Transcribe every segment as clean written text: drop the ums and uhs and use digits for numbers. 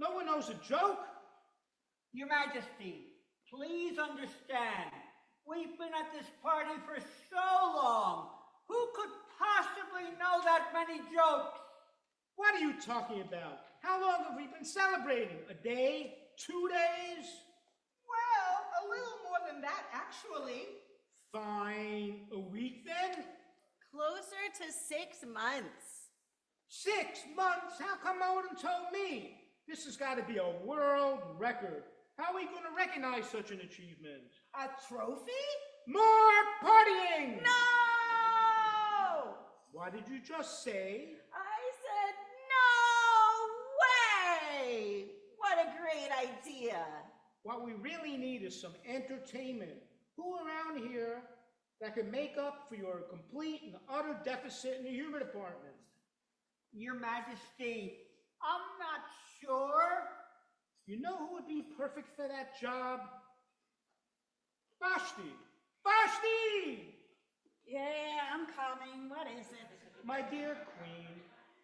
No one knows a joke. Your Majesty, please understand. We've been at this party for so long. Who could possibly know that many jokes? What are you talking about? How long have we been celebrating? A day? 2 days? Well, a little more than that, actually. Fine. A week then? Closer to 6 months. 6 months? How come no one told me? This has got to be a world record. How are we going to recognize such an achievement? A trophy? More partying! No! What did you just say? I said no way! What a great idea. What we really need is some entertainment. Who around here that can make up for your complete and utter deficit in the humor department? Your Majesty, I'm not sure. You know who would be perfect for that job? Vashti! Vashti! Yeah, I'm coming. What is it? My dear Queen,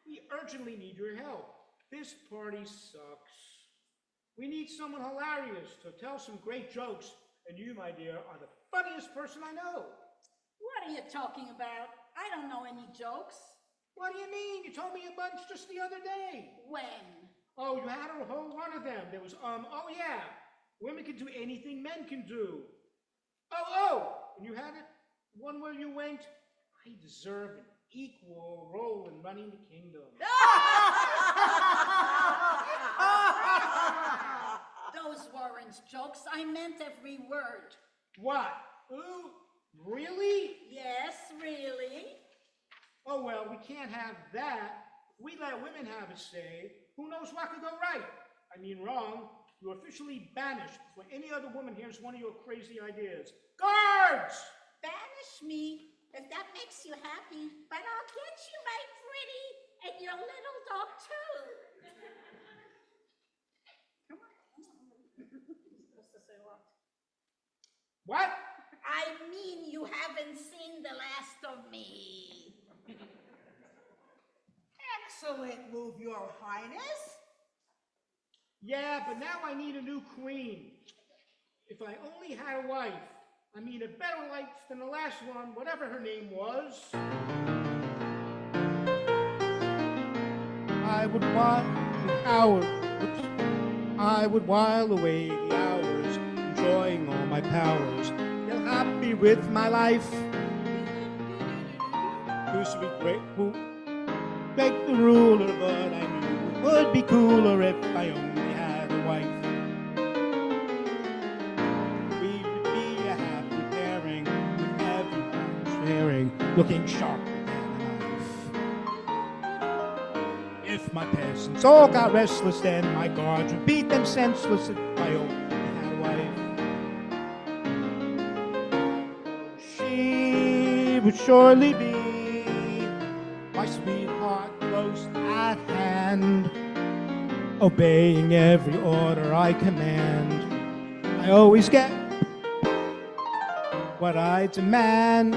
we urgently need your help. This party sucks. We need someone hilarious to tell some great jokes, and you, my dear, are the funniest person I know. What are you talking about? I don't know any jokes. What do you mean? You told me a bunch just the other day. When? Oh, you had a whole run of them. There was, oh yeah, women can do anything men can do. And you had it, one where you went, I deserve an equal role in running the kingdom. Those weren't jokes. I meant every word. What? Ooh, really? Yes, really. Oh, well, we can't have that. If we let women have a say, who knows what could go right? I mean wrong. You're officially banished before any other woman hears one of your crazy ideas. Guards! Banish me if that makes you happy, but I'll get you, my pretty, and your little dog, too. Come on. Supposed to say what? What? I mean, you haven't seen the last of me. Excellent move, Your Highness. Yeah, but now I need a new queen. If I only had a wife, I mean a better wife than the last one, whatever her name was. I would while away the hours, enjoying all my powers, feel happy with my life. Used to be great, make the ruler, but I knew it would be cooler if I only had a wife. We would be a happy pairing, with everyone sharing, looking sharper than a knife. If my peasants all got restless, then my guards would beat them senseless if I only had a wife. She would surely be my sweetheart close at hand, obeying every order I command. I always get what I demand.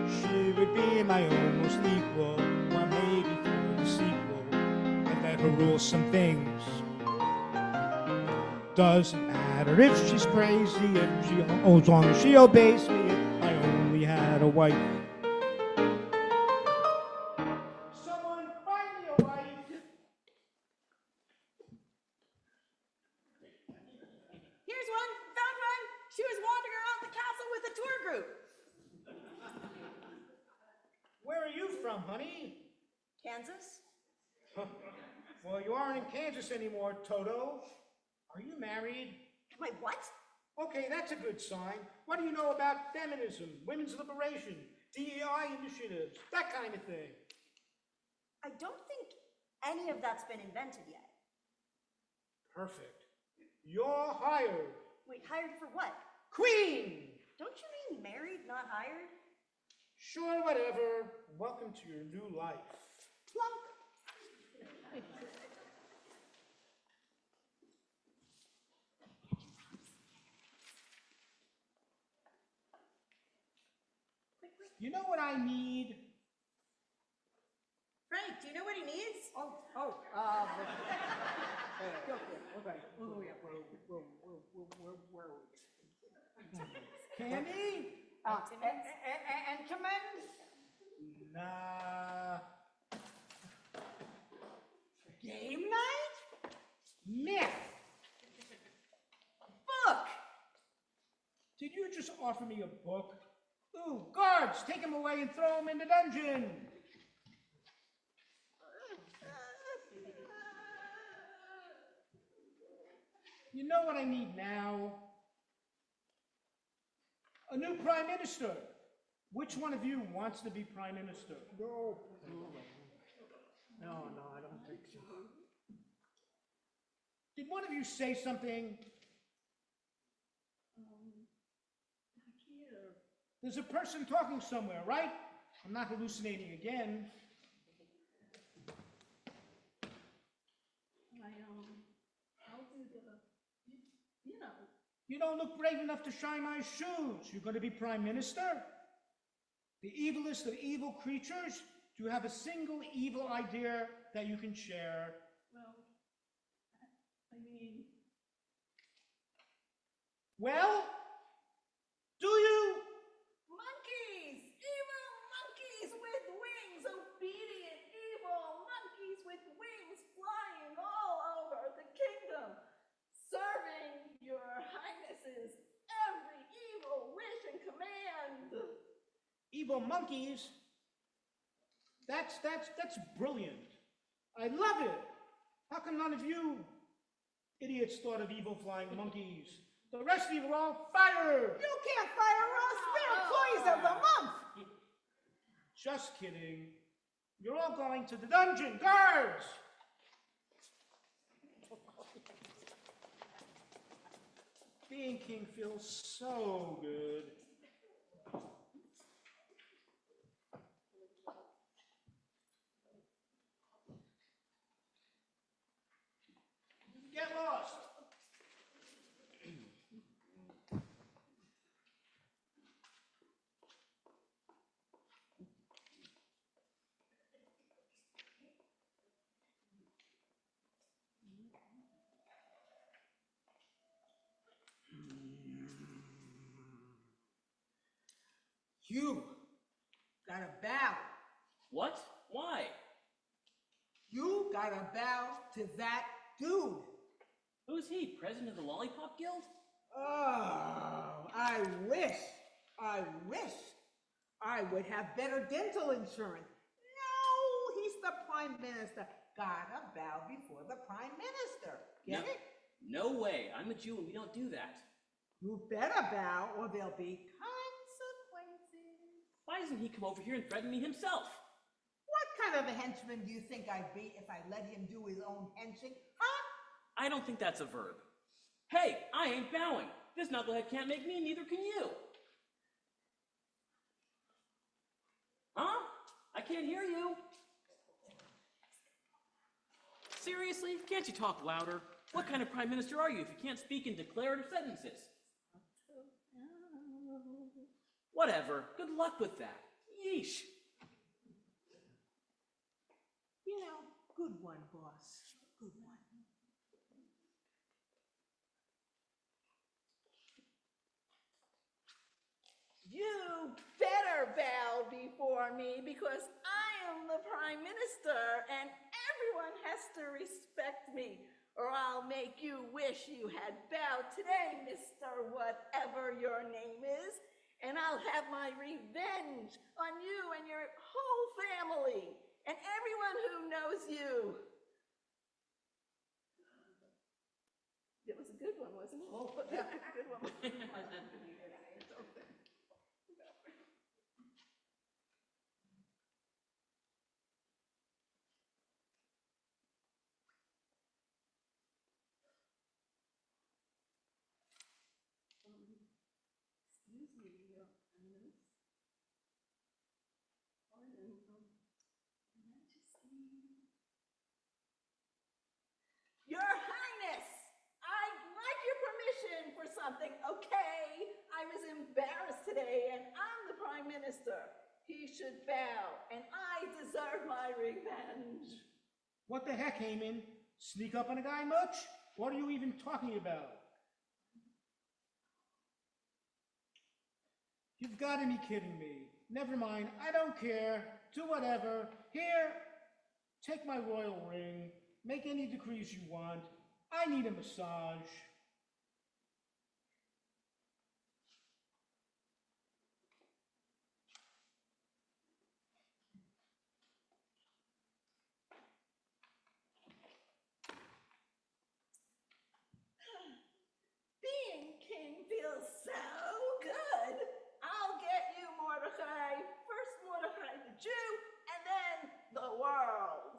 She would be my almost equal, or maybe for the sequel, I let her rule some things. Doesn't matter if she's crazy, as long as she obeys me, if I only had a wife. Honey? Kansas? Well, you aren't in Kansas anymore, Toto. Are you married? Am I what? Okay, that's a good sign. What do you know about feminism, women's liberation, DEI initiatives, that kind of thing? I don't think any of that's been invented yet. Perfect. You're hired. Wait, hired for what? Queen! Don't you mean married, not hired? Sure, whatever. Welcome to your new life. Plunk. You know what I need? Right. Do you know what he needs? Candy? Entenmann's? Nah. Game night? Myth. Book! Did you just offer me a book? Ooh, guards, take him away and throw him in the dungeon. You know what I need now? A new prime minister. Which one of you wants to be prime minister? No, I don't think so. Did one of you say something? There's a person talking somewhere, right? I'm not hallucinating again. I'll do you know. You don't look brave enough to shine my shoes. You're going to be prime minister? The evilest of evil creatures? Do you have a single evil idea that you can share? Well, I mean... Well, do you? Monkeys! Evil monkeys with wings! Obedient evil monkeys with wings flying all over the kingdom! Serving your highnesses every evil wish and command! Evil monkeys? That's brilliant. I love it. How come none of you idiots thought of evil flying monkeys? The rest of you are all fired. You can't fire us! We're employees of the month! Just kidding. You're all going to the dungeon. Guards! Being king feels so good. Get lost. You gotta bow. What? Why? You gotta bow to that dude. Who's he? President of the Lollipop Guild? Oh, I wish I would have better dental insurance. No, he's the prime minister. Gotta bow before the prime minister. Get it? No way. I'm a Jew and we don't do that. You better bow or there'll be consequences. Why doesn't he come over here and threaten me himself? What kind of a henchman do you think I'd be if I let him do his own henching? Huh? I don't think that's a verb. Hey, I ain't bowing. This knucklehead can't make me, neither can you. Huh? I can't hear you. Seriously? Can't you talk louder? What kind of prime minister are you if you can't speak in declarative sentences? Whatever. Good luck with that. Yeesh. You know, good one, boss. Good one. You better bow before me because I am the prime minister and everyone has to respect me or I'll make you wish you had bowed today, Mr. Whatever your name is, and I'll have my revenge on you and your whole family and everyone who knows you. It was a good one, wasn't it? Oh, yeah. Good one. Excuse me, Your Highness. Pardon, Majesty. Your Highness, I'd like your permission for something, okay? I was embarrassed today and I'm the Prime Minister. He should bow and I deserve my revenge. What the heck, Haman? Sneak up on a guy much? What are you even talking about? You've got to be kidding me. Never mind, I don't care. Do whatever. Here, take my royal ring. Make any decrees you want. I need a massage. Being king feels so good. I'll get you, Mordecai. First Mordecai the Jew, and then the world.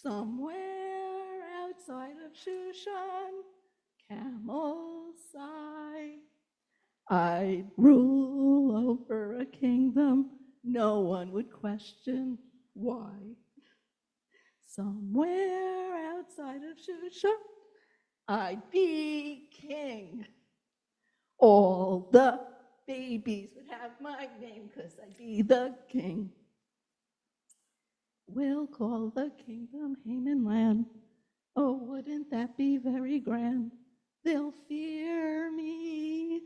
Somewhere outside of Shushan, camels sigh. I'd rule over a kingdom no one would question why. Somewhere outside of Shushan, I'd be king. All the babies would have my name because I'd be the king. We'll call the kingdom Haman land. Oh, wouldn't that be very grand? They'll fear me,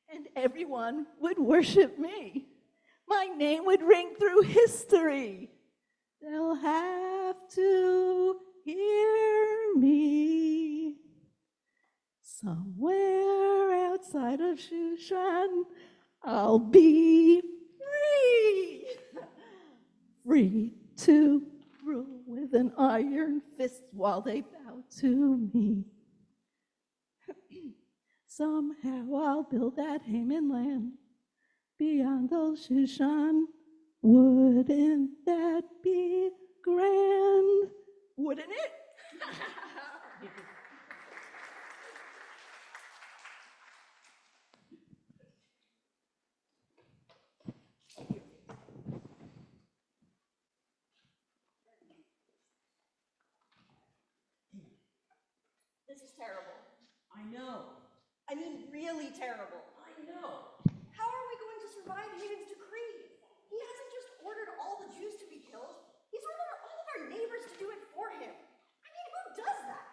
and everyone would worship me. My name would ring through history. They'll have to hear me. Somewhere outside of Shushan, I'll be free. Free to rule with an iron fist while they bow to me. Somehow I'll build that Haman land beyond old Shushan. Wouldn't that be grand? Wouldn't it? This is terrible. I know. I mean, really terrible. I know. How are we going to survive Haman's decree? He hasn't just ordered all the Jews to be killed. He's ordered all of our neighbors to do it for him. I mean, who does that?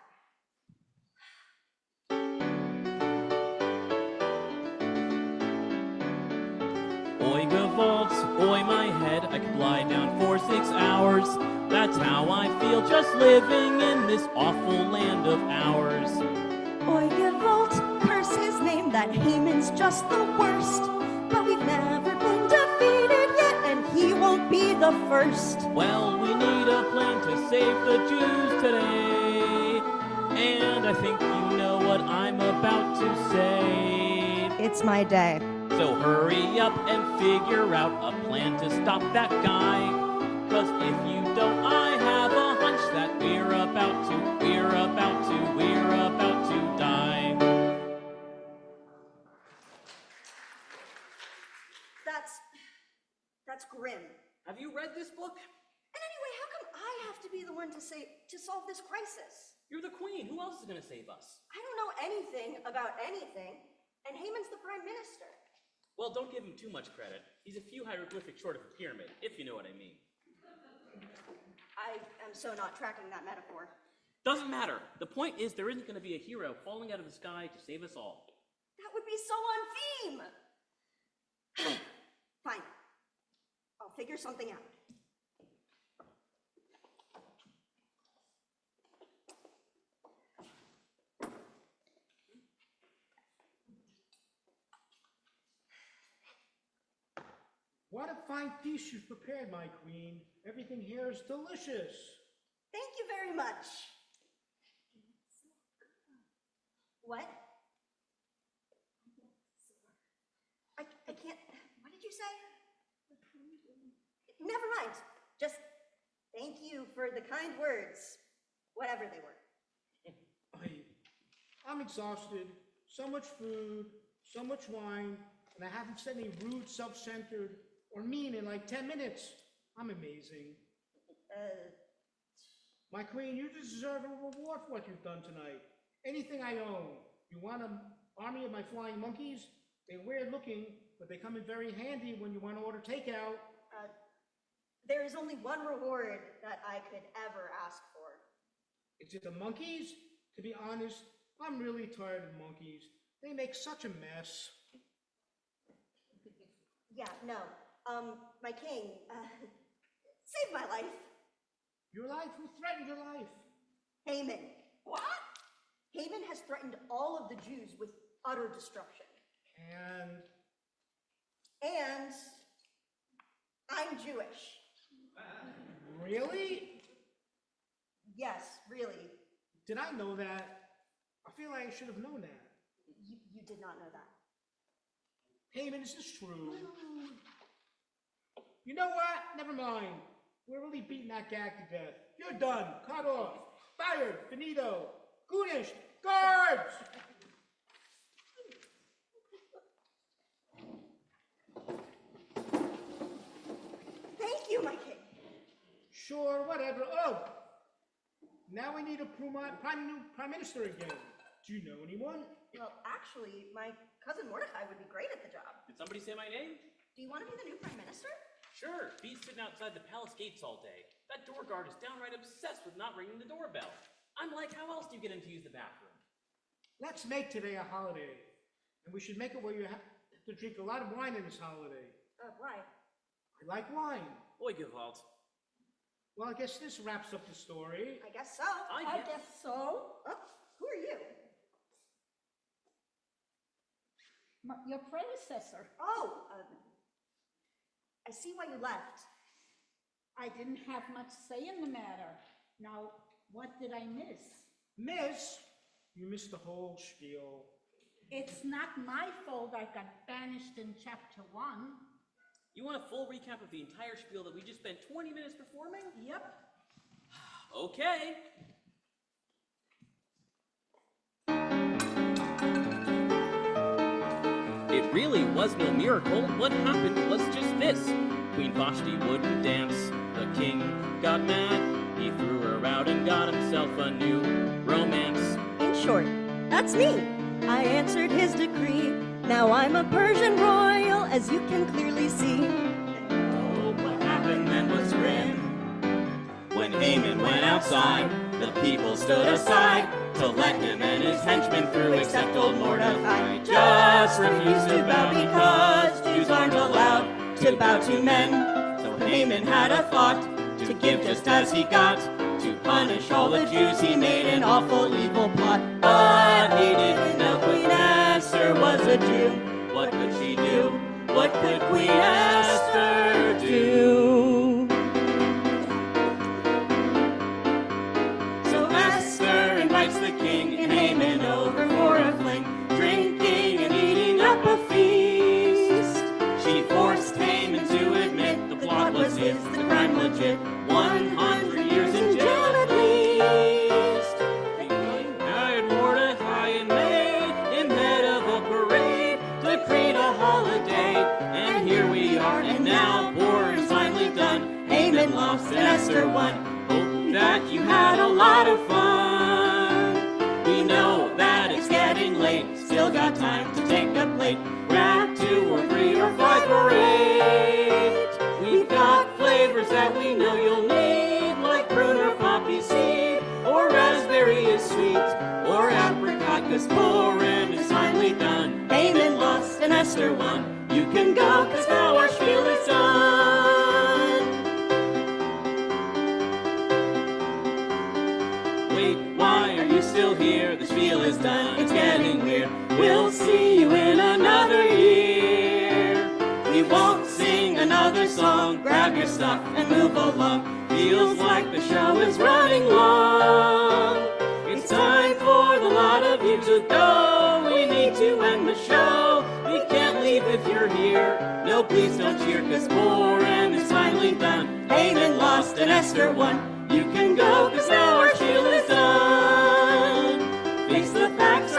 Oi gewalt, oi my head, I could lie down for 6 hours. That's how I feel just living in this awful land of ours. Oi Gewalt, curse his name, that Haman's just the worst. But we've never been defeated yet, and he won't be the first. Well, we need a plan to save the Jews today. And I think you know what I'm about to say. It's my day. So hurry up and figure out a plan to stop that guy. 'Cause if you don't, I have a hunch that we're about to die. That's grim. Have you read this book? And anyway, how come I have to be the one to solve this crisis? You're the queen. Who else is going to save us? I don't know anything about anything, and Haman's the prime minister. Well, don't give him too much credit. He's a few hieroglyphics short of a pyramid, if you know what I mean. I am so not tracking that metaphor. Doesn't matter. The point is there isn't going to be a hero falling out of the sky to save us all. That would be so on theme. Fine. I'll figure something out. What a fine feast you've prepared, my queen. Everything here is delicious. Thank you very much. What? I can't. What did you say? Never mind. Just thank you for the kind words, whatever they were. I'm exhausted. So much food, so much wine, and I haven't said any rude, self-centered, or mean in like 10 minutes. I'm amazing. My queen, you deserve a reward for what you've done tonight. Anything I own. You want an army of my flying monkeys? They're weird looking, but they come in very handy when you want to order takeout. There is only one reward that I could ever ask for. Is it the monkeys? To be honest, I'm really tired of monkeys. They make such a mess. Yeah, no. My king, save my life. Your life? Who threatened your life? Haman. What? Haman has threatened all of the Jews with utter destruction. And I'm Jewish. Really? Yes, really. Did I know that? I feel like I should have known that. You did not know that. Haman, is this true? You know what? Never mind. We're really beating that gag to death. You're done. Cut off. Fired. Finito. Goonish. Guards! Thank you, my king. Sure, whatever. Oh! Now we need a prime minister again. Do you know anyone? Well, actually, my cousin Mordecai would be great at the job. Did somebody say my name? Do you want to be the new prime minister? Sure, he's sitting outside the palace gates all day. That door guard is downright obsessed with not ringing the doorbell. I'm like, how else do you get him to use the bathroom? Let's make today a holiday. And we should make it where you have to drink a lot of wine in this holiday. Why? I like wine. Boy, Gewalt. Well, I guess this wraps up the story. I guess so. I guess so. Oh, who are you? Your predecessor. Oh, I see why you left. I didn't have much say in the matter. Now, what did I miss? Miss, you missed the whole spiel. It's not my fault I got banished in chapter 1. You want a full recap of the entire spiel that we just spent 20 minutes performing? Yep. Okay. It really was no miracle. What happened was just this. Queen Vashti wouldn't dance. The king got mad. He threw her out and got himself a new romance. In short, that's me. I answered his decree. Now I'm a Persian royal, as you can clearly see. Oh, what happened then was grim. When Haman went outside, the people stood aside to let him and his henchmen through, except old Mordecai just refused to bow because Jews aren't allowed to bow to men. So Haman had a thought to give just as he got. To punish all the Jews, he made an awful evil plot. But he didn't know Queen Esther was a Jew. What could she do? What could Queen Esther do? So Esther invites the king and Haman over for a fling, drinking and eating up a feast. She forced Haman to admit the plot was his, the crime legit. 100 years in jail at least. The king hired Mordecai and made him head of a parade, decreed a holiday, and here we are. And now Purim's finally done. Haman lost and Esther won. Hope that you had a lot of fun. We know that it's getting late, still got time to take a plate. Grab 2 or 3 or 5 or 8. We've got flavors that we know you'll need, like prune or poppy seed, or raspberry is sweet, or apricot, 'cause Purim is finally done. Haman lost and Esther won. You can go, 'cause now our spiel is done. Wait, why are you still here? The spiel is done, it's getting weird. We'll see you in another year. We won't sing another song. Grab your stuff and move along. Feels like the show is running long. It's time for the lot of you to go. We need to end the show. We can't leave if you're here. No, please don't cheer, 'cause Purim is finally done. Haman lost and Esther won. You can go, 'cause now our spiel is done. Face the facts.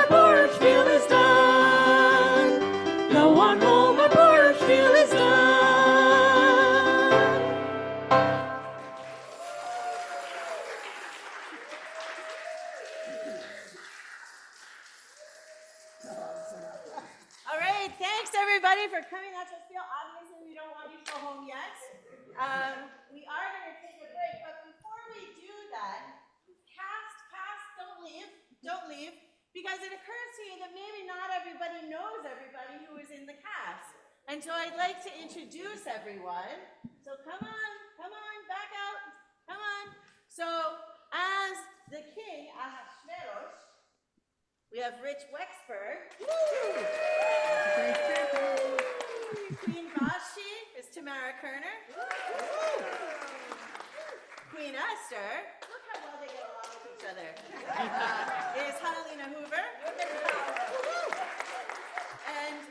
everybody for coming out to spiel. Obviously, we don't want you to go home yet. We are going to take a break, but before we do that, don't leave, because it occurs to you that maybe not everybody knows everybody who is in the cast. And so I'd like to introduce everyone. So come on, back out, come on. So as the king, Ahasuerus, we have Rich Wexberg. Queen Vashti is Tamara Kerner. Queen Esther, look how well they get along with each other, is Hanalina Hoover. And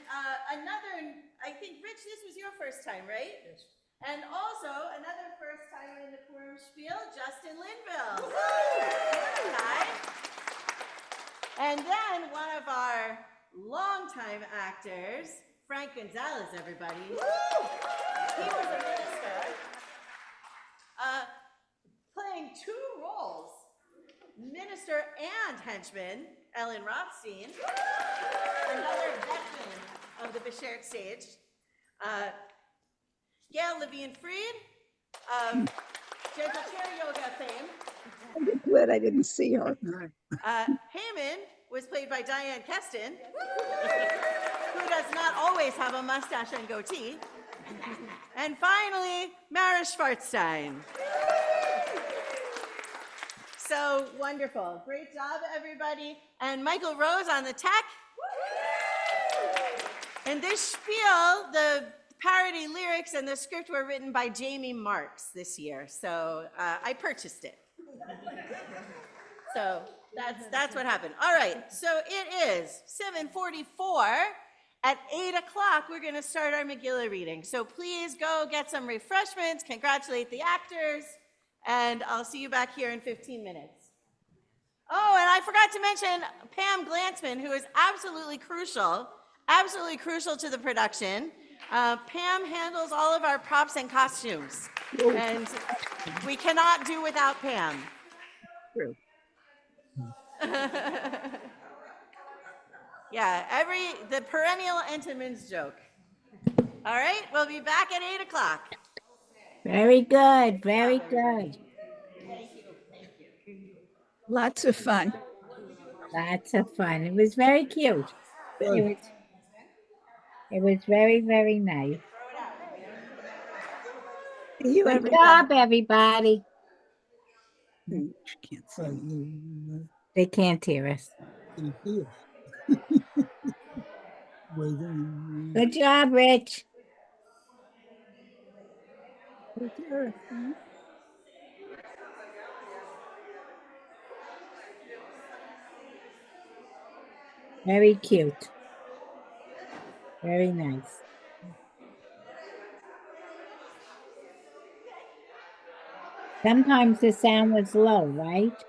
another, I think, Rich, this was your first time, right? Yes. And also, another first time in the Purim spiel, Justin Linville. Hi. And then one of our longtime actors, Frank Gonzalez, everybody. He was a minister, playing two roles, minister and henchman, Ellen Rothstein, another veteran of the Beshert stage, Gail Levine-Fried, of Gentle Chair Yoga fame. I'm glad I didn't see her. Haman was played by Diane Keston, who does not always have a mustache and goatee. And finally, Mara Schwarzstein. So wonderful. Great job, everybody. And Michael Rose on the tech. And this spiel, the parody lyrics and the script were written by Jamie Marks this year. So I purchased it. So that's what happened. All right, so it is 7:44. At 8 o'clock, we're going to start our Megillah reading. So please go get some refreshments, congratulate the actors, and I'll see you back here in 15 minutes. Oh, and I forgot to mention Pam Glansman, who is absolutely crucial to the production. Pam handles all of our props and costumes, and we cannot do without Pam. True. Yeah, the perennial Entenmann's joke. All right, we'll be back at 8 o'clock. Very good, very good. Thank you. Lots of fun. Lots of fun. It was very cute. It was very, very nice. You Good job, everybody. Can't see. They can't hear us. Good job, Rich. Very cute. Very nice. Sometimes the sound was low, right?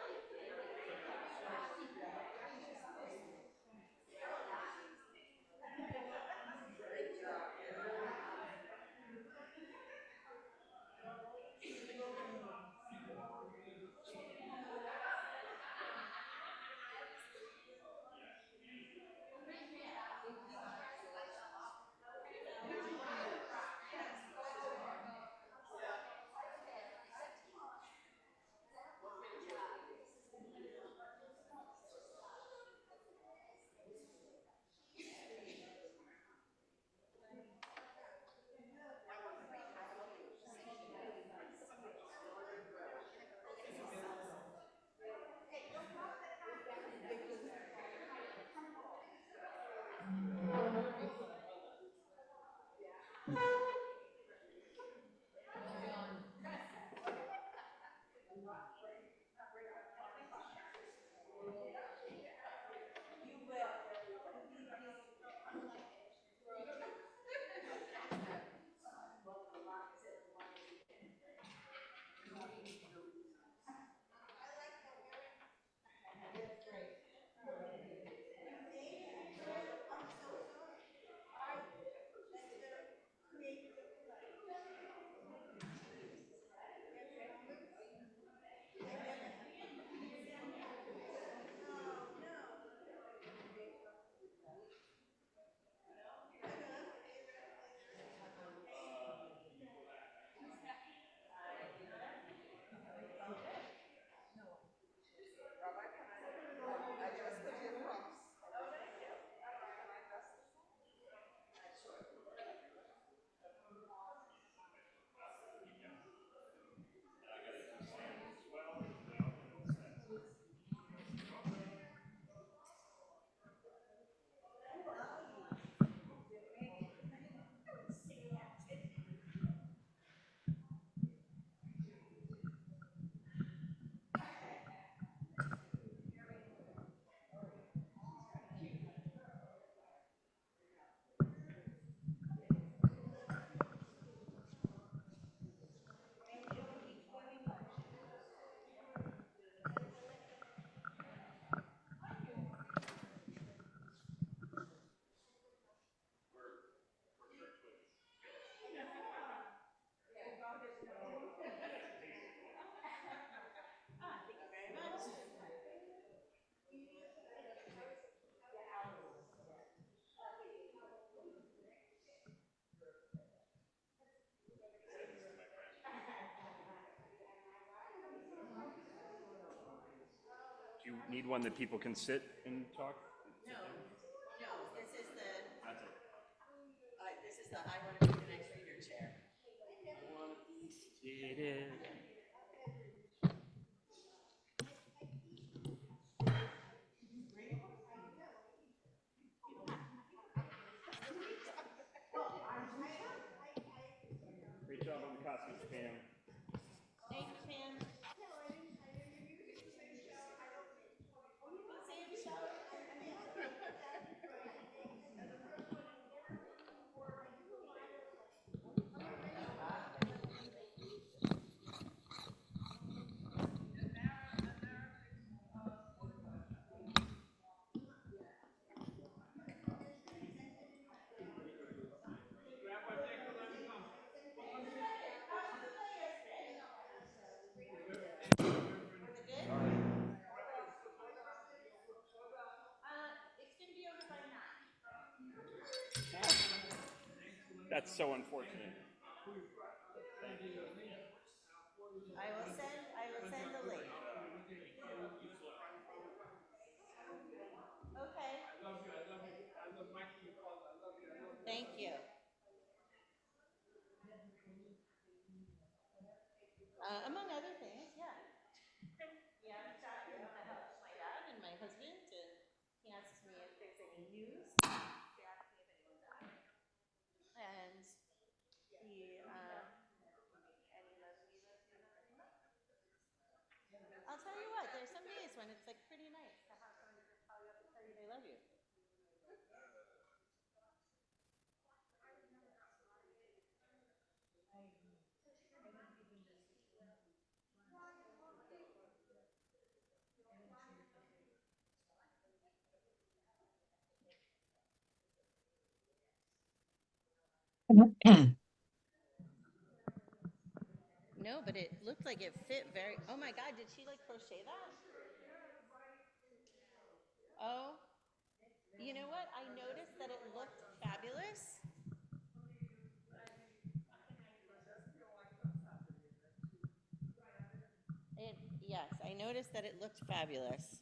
need one that people can sit and talk? No, this is the, I want to be the next reader chair. Seated. Great job on the costumes, Pam. Thank you, Pam. It's gonna be over by 9. That's so unfortunate. I will send the link. Okay. Thank you. Among other things, yeah. Yeah, I helped my dad and my husband, and he asks me if there's any news. He asks me if anyone died. And he, and he loves me. I'll tell you what, there's some days when it's like pretty nice to have someone just call you up and tell you they love you. No, but it looked like it fit very. Oh my God, did she like crochet that? Oh, you know what? I noticed that it looked fabulous. Yes, I noticed that it looked fabulous.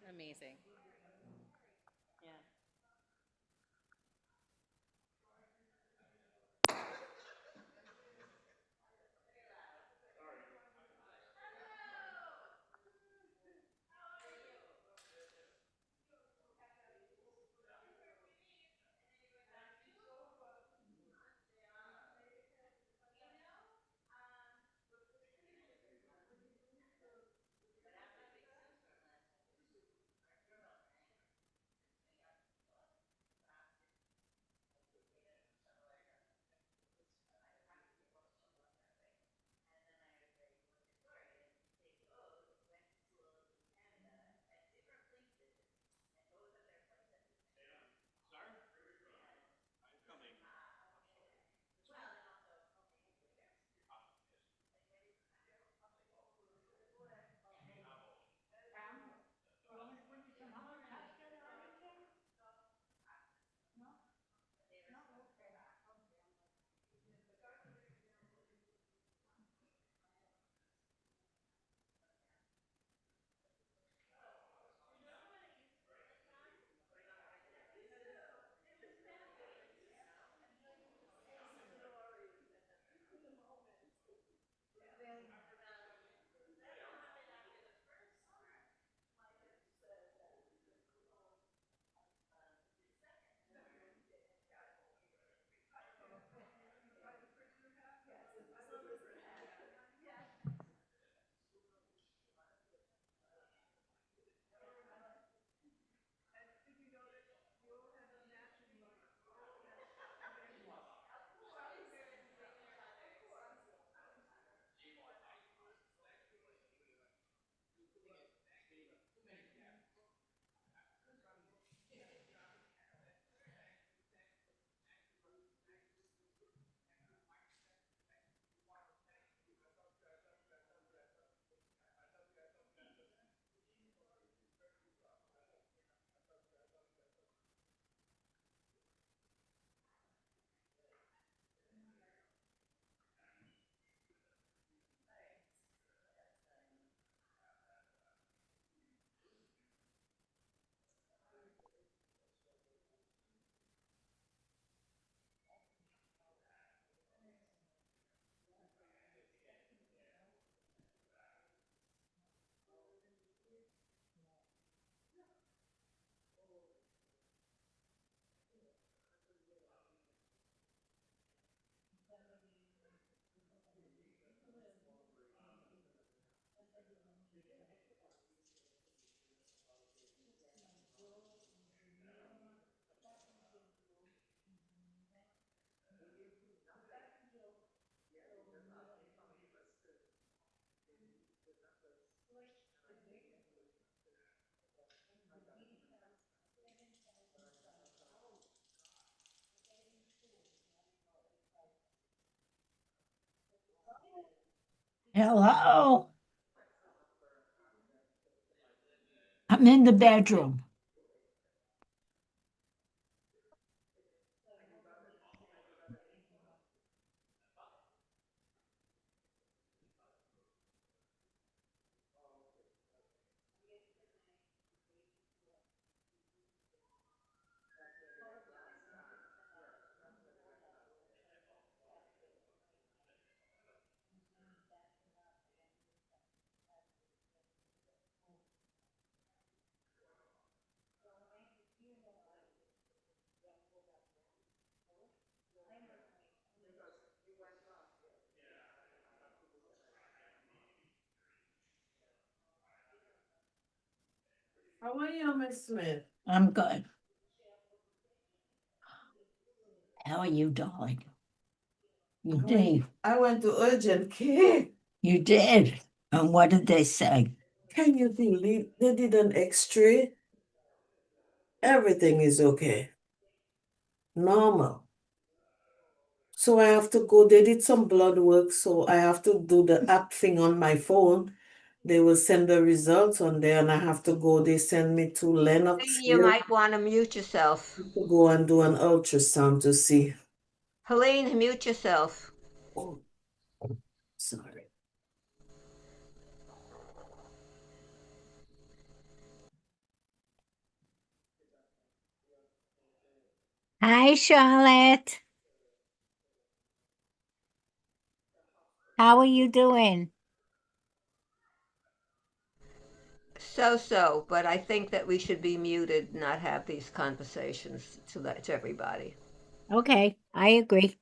Amazing. Yeah. Hello? I'm in the bedroom. How are you, Miss Smith? I'm good. How are you, darling? You did. I went to urgent care. You did. And what did they say? Can you believe they did an X-ray? Everything is okay. Normal. So I have to go. They did some blood work, so I have to do the app thing on my phone. They will send the results on there, and I have to go. They send me to Lennox You here might want to mute yourself. to go and do an ultrasound to see. Helene, mute yourself. Oh, sorry. Hi, Charlotte. How are you doing? So, but I think that we should be muted, not have these conversations to everybody. Okay, I agree.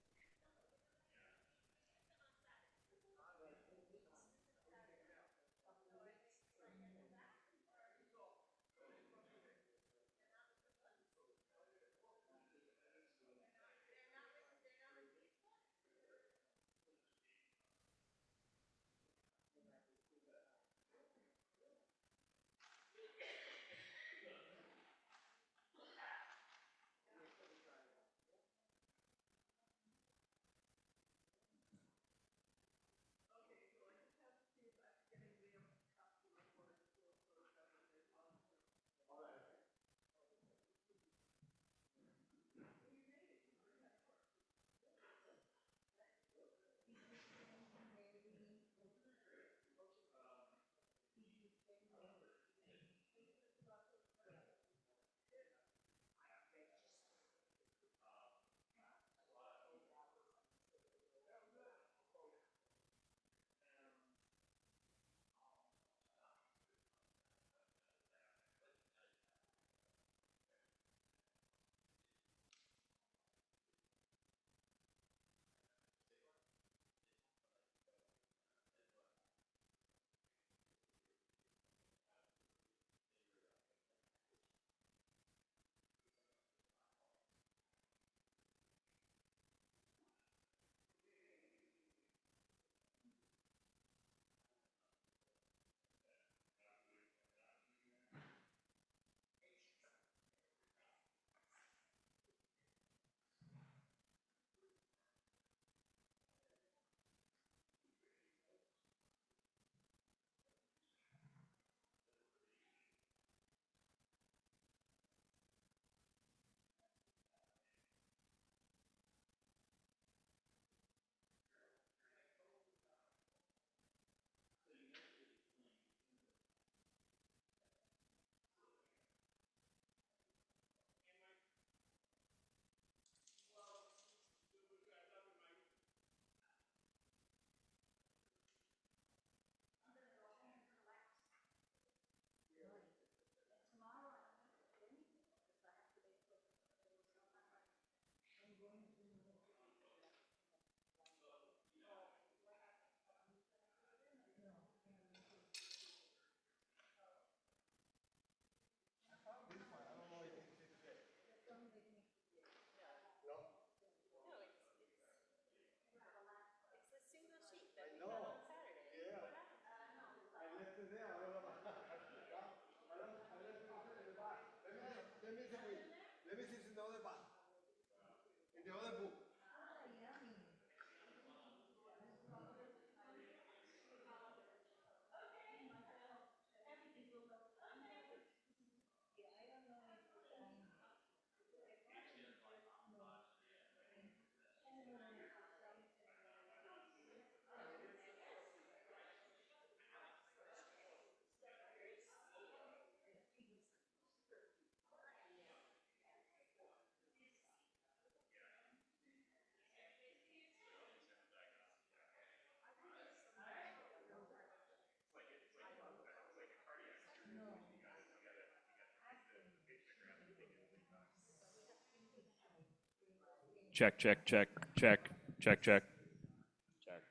Check, check, check, check, check, check. Check.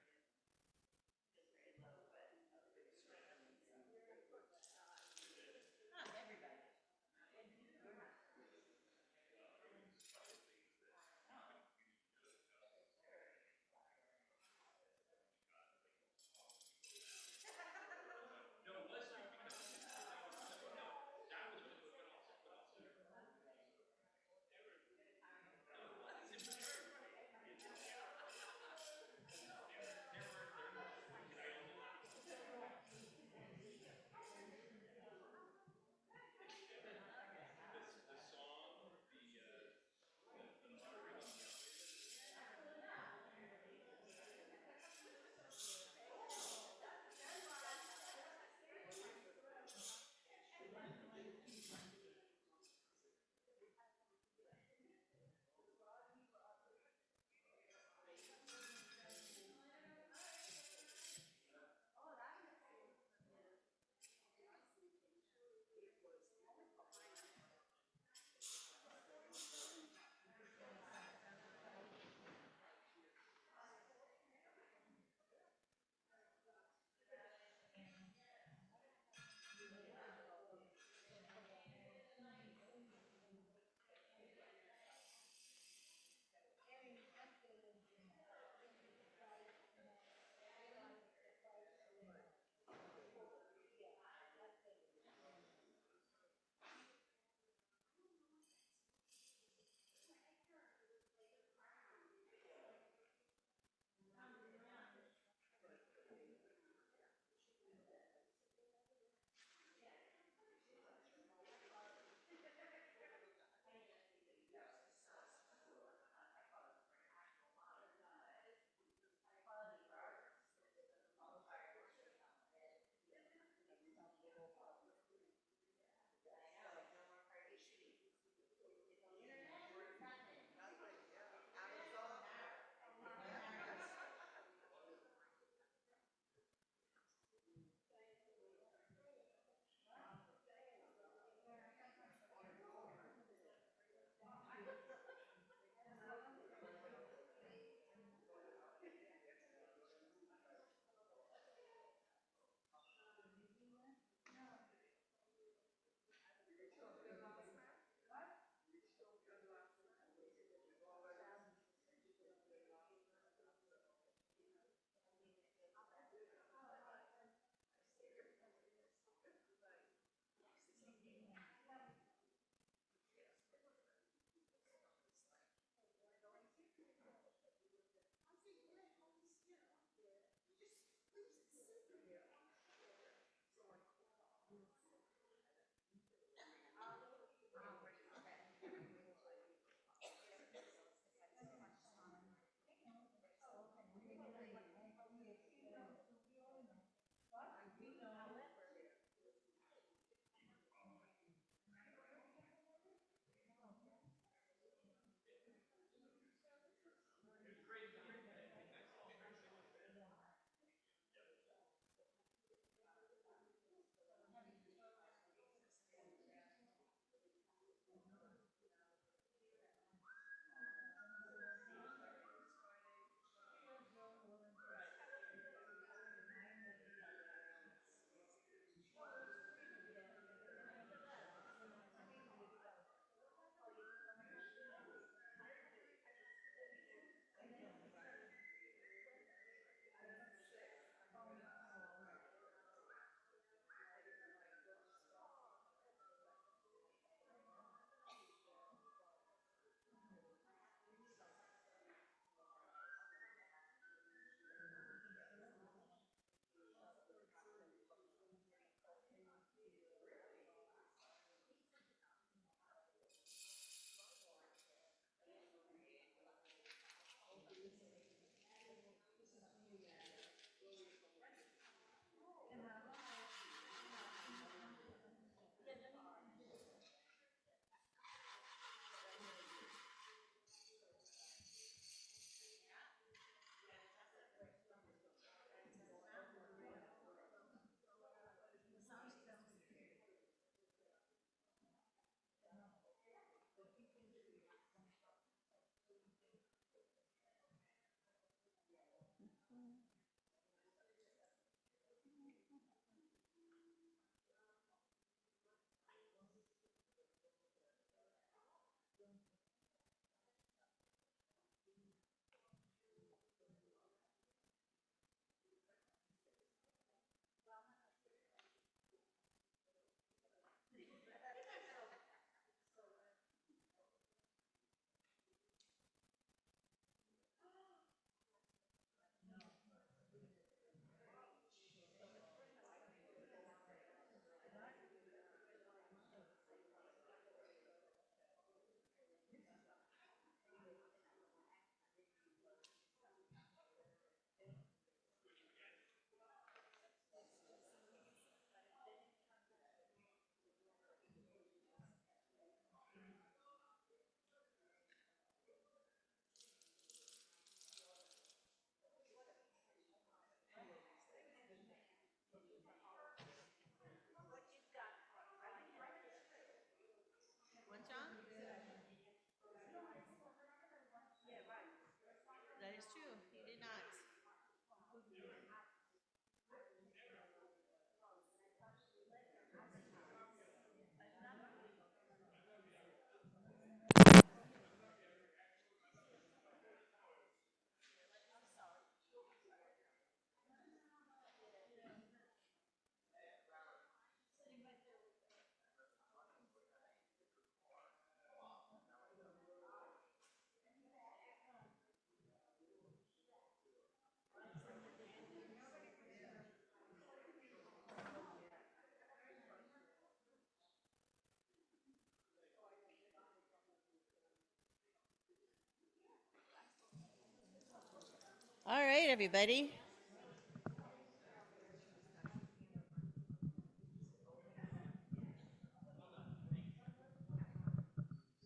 right, everybody.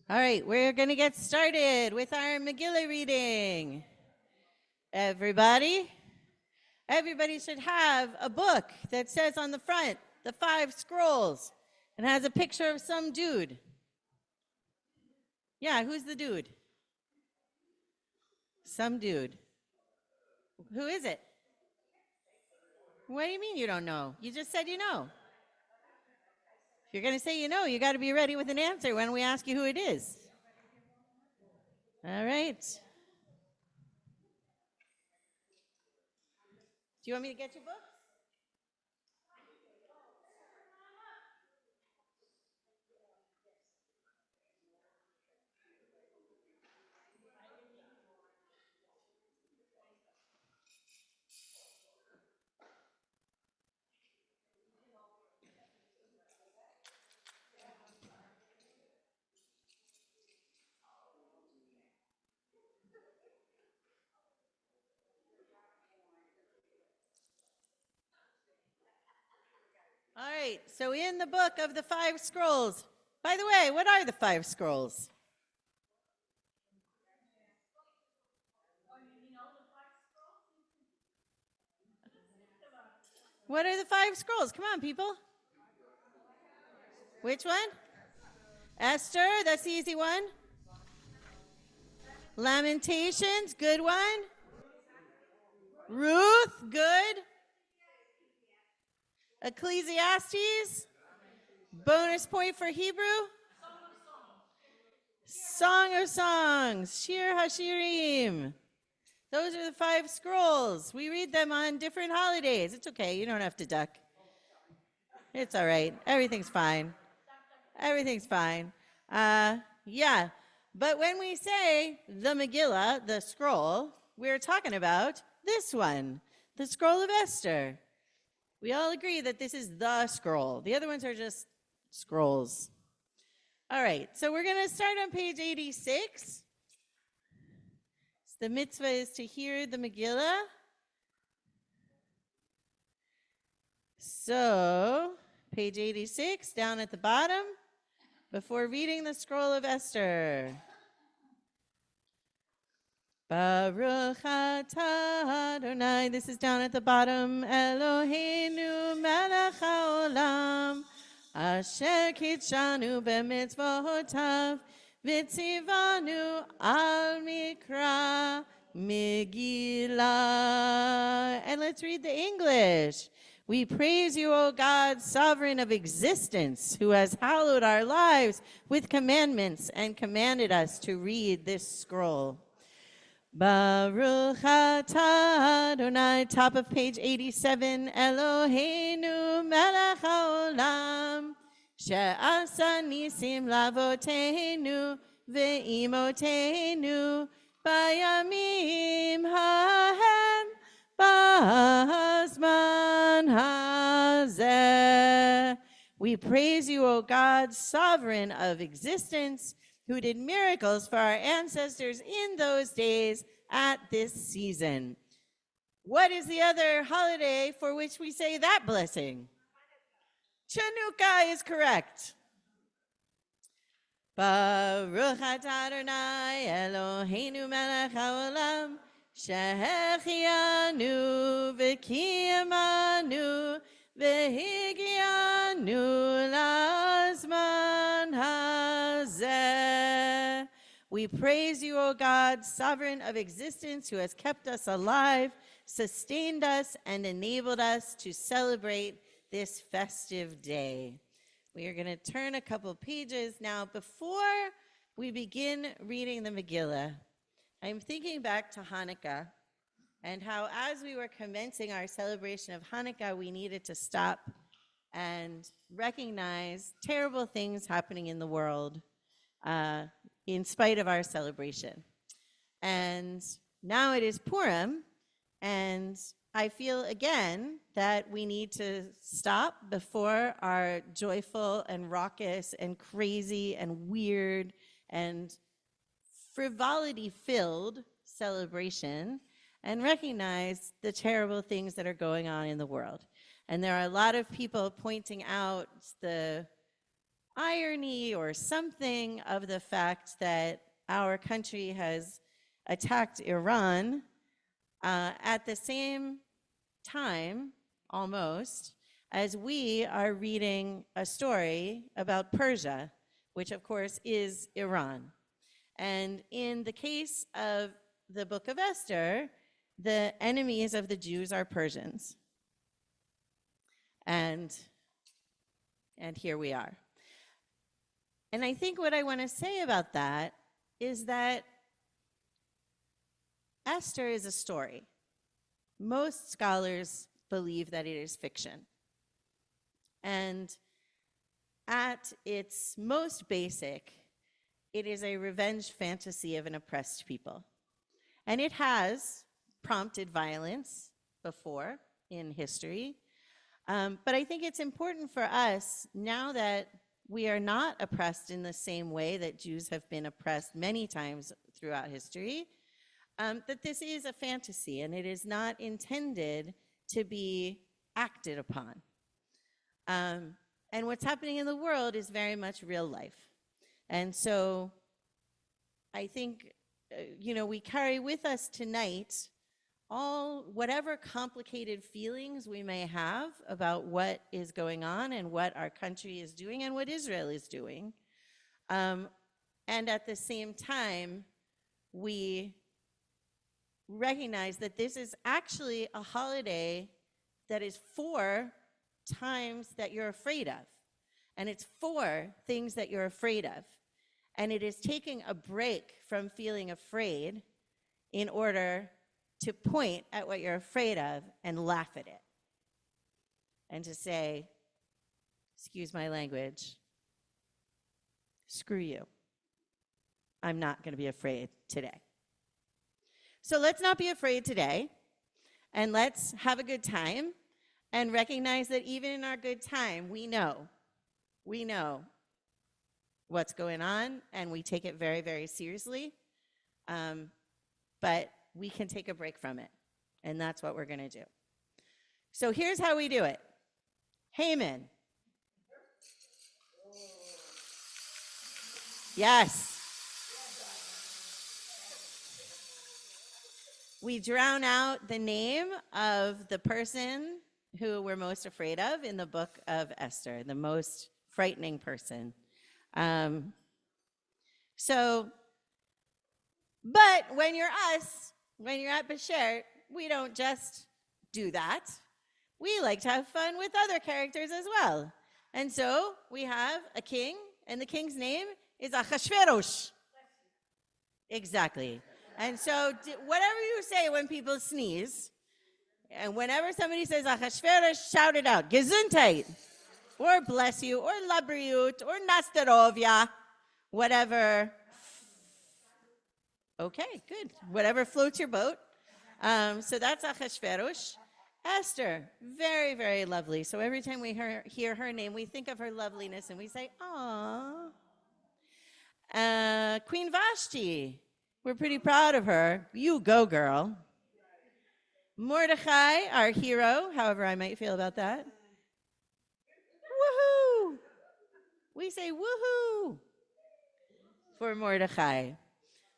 All right, we're going to get started with our Megillah reading. Everybody should have a book that says on the front, the 5 scrolls, and has a picture of some dude. Yeah, who's the dude? Some dude. Who is it? What do you mean you don't know? You just said you know. If you're going to say you know, you got to be ready with an answer when we ask you who it is. All right. Do you want me to get your book? All right, so in the book of the 5 scrolls, by the way, what are the 5 scrolls? What are the 5 scrolls? Come on, people. Which one? Esther, that's the easy one. Lamentations, good one. Ruth, good. Ecclesiastes, bonus point for Hebrew. Song of Songs, Shir HaShirim. Those are the 5 scrolls. We read them on different holidays. It's okay, you don't have to duck. It's all right, everything's fine. Everything's fine. Yeah, but when we say the Megillah, the scroll, we're talking about this one, the scroll of Esther. We all agree that this is the scroll. The other ones are just scrolls. All right, so we're going to start on page 86. The mitzvah is to hear the Megillah. So, page 86, down at the bottom, before reading the scroll of Esther. Baruch atah Adonai, this is down at the bottom, Eloheinu melech haolam, asher kitshanu b'mitzvotav, v'tzivanu al mikra megillah. And let's read the English. We praise you, O God, sovereign of existence, who has hallowed our lives with commandments and commanded us to read this scroll. Baruch atah Adonai, top of page 87, Eloheinu melech haolam, she'asa nisim lavoteinu ve'imotenu bayamim hahem ba'azman hazeh. We praise you, O God, sovereign of existence, who did miracles for our ancestors in those days at this season. What is the other holiday for which we say that blessing? Chanukah is correct. Baruch atah Adonai Eloheinu melech haolam, shehechianu v'kiyamanu v'higianu lazman hazeh. We praise you, O God, sovereign of existence, who has kept us alive, sustained us, and enabled us to celebrate this festive day. We are going to turn a couple pages now. Before we begin reading the Megillah, I'm thinking back to Hanukkah and how, as we were commencing our celebration of Hanukkah, we needed to stop and recognize terrible things happening in the world in spite of our celebration. And now it is Purim, and I feel again that we need to stop before our joyful and raucous and crazy and weird and frivolity-filled celebration and recognize the terrible things that are going on in the world. And there are a lot of people pointing out the irony or something of the fact that our country has attacked Iran at the same time, almost, as we are reading a story about Persia, which of course is Iran. And in the case of the book of Esther, the enemies of the Jews are Persians. And here we are. And I think what I want to say about that is that Esther is a story. Most scholars believe that it is fiction. And at its most basic, it is a revenge fantasy of an oppressed people. And it has prompted violence before in history. But I think it's important for us, now that we are not oppressed in the same way that Jews have been oppressed many times throughout history, that this is a fantasy and it is not intended to be acted upon. And what's happening in the world is very much real life. And so I think, we carry with us tonight whatever complicated feelings we may have about what is going on and what our country is doing and what Israel is doing. And at the same time, we recognize that this is actually a holiday that is for times that you're afraid of. And it's for things that you're afraid of. And it is taking a break from feeling afraid in order to point at what you're afraid of and laugh at it. And to say, excuse my language, screw you. I'm not going to be afraid today. So let's not be afraid today, and let's have a good time and recognize that even in our good time, we know what's going on, and we take it very, very seriously. But we can take a break from it, and that's what we're going to do. So here's how we do it. Haman. Yes. We drown out the name of the person who we're most afraid of in the book of Esther, the most frightening person. But when you're us, when you're at Beshert, we don't just do that. We like to have fun with other characters as well. And so we have a king, and the king's name is Achashverosh. Exactly. And so whatever you say when people sneeze, and whenever somebody says Achashverosh, shout it out. Gesundheit, or bless you, or labriut, or nastarovia, whatever. Okay, good. Whatever floats your boat. So that's Achashverosh. Esther, very, very lovely. So every time we hear her name, we think of her loveliness and we say, "Aw." Queen Vashti, we're pretty proud of her. You go, girl. Mordecai, our hero, however I might feel about that. Woohoo! We say woohoo for Mordecai.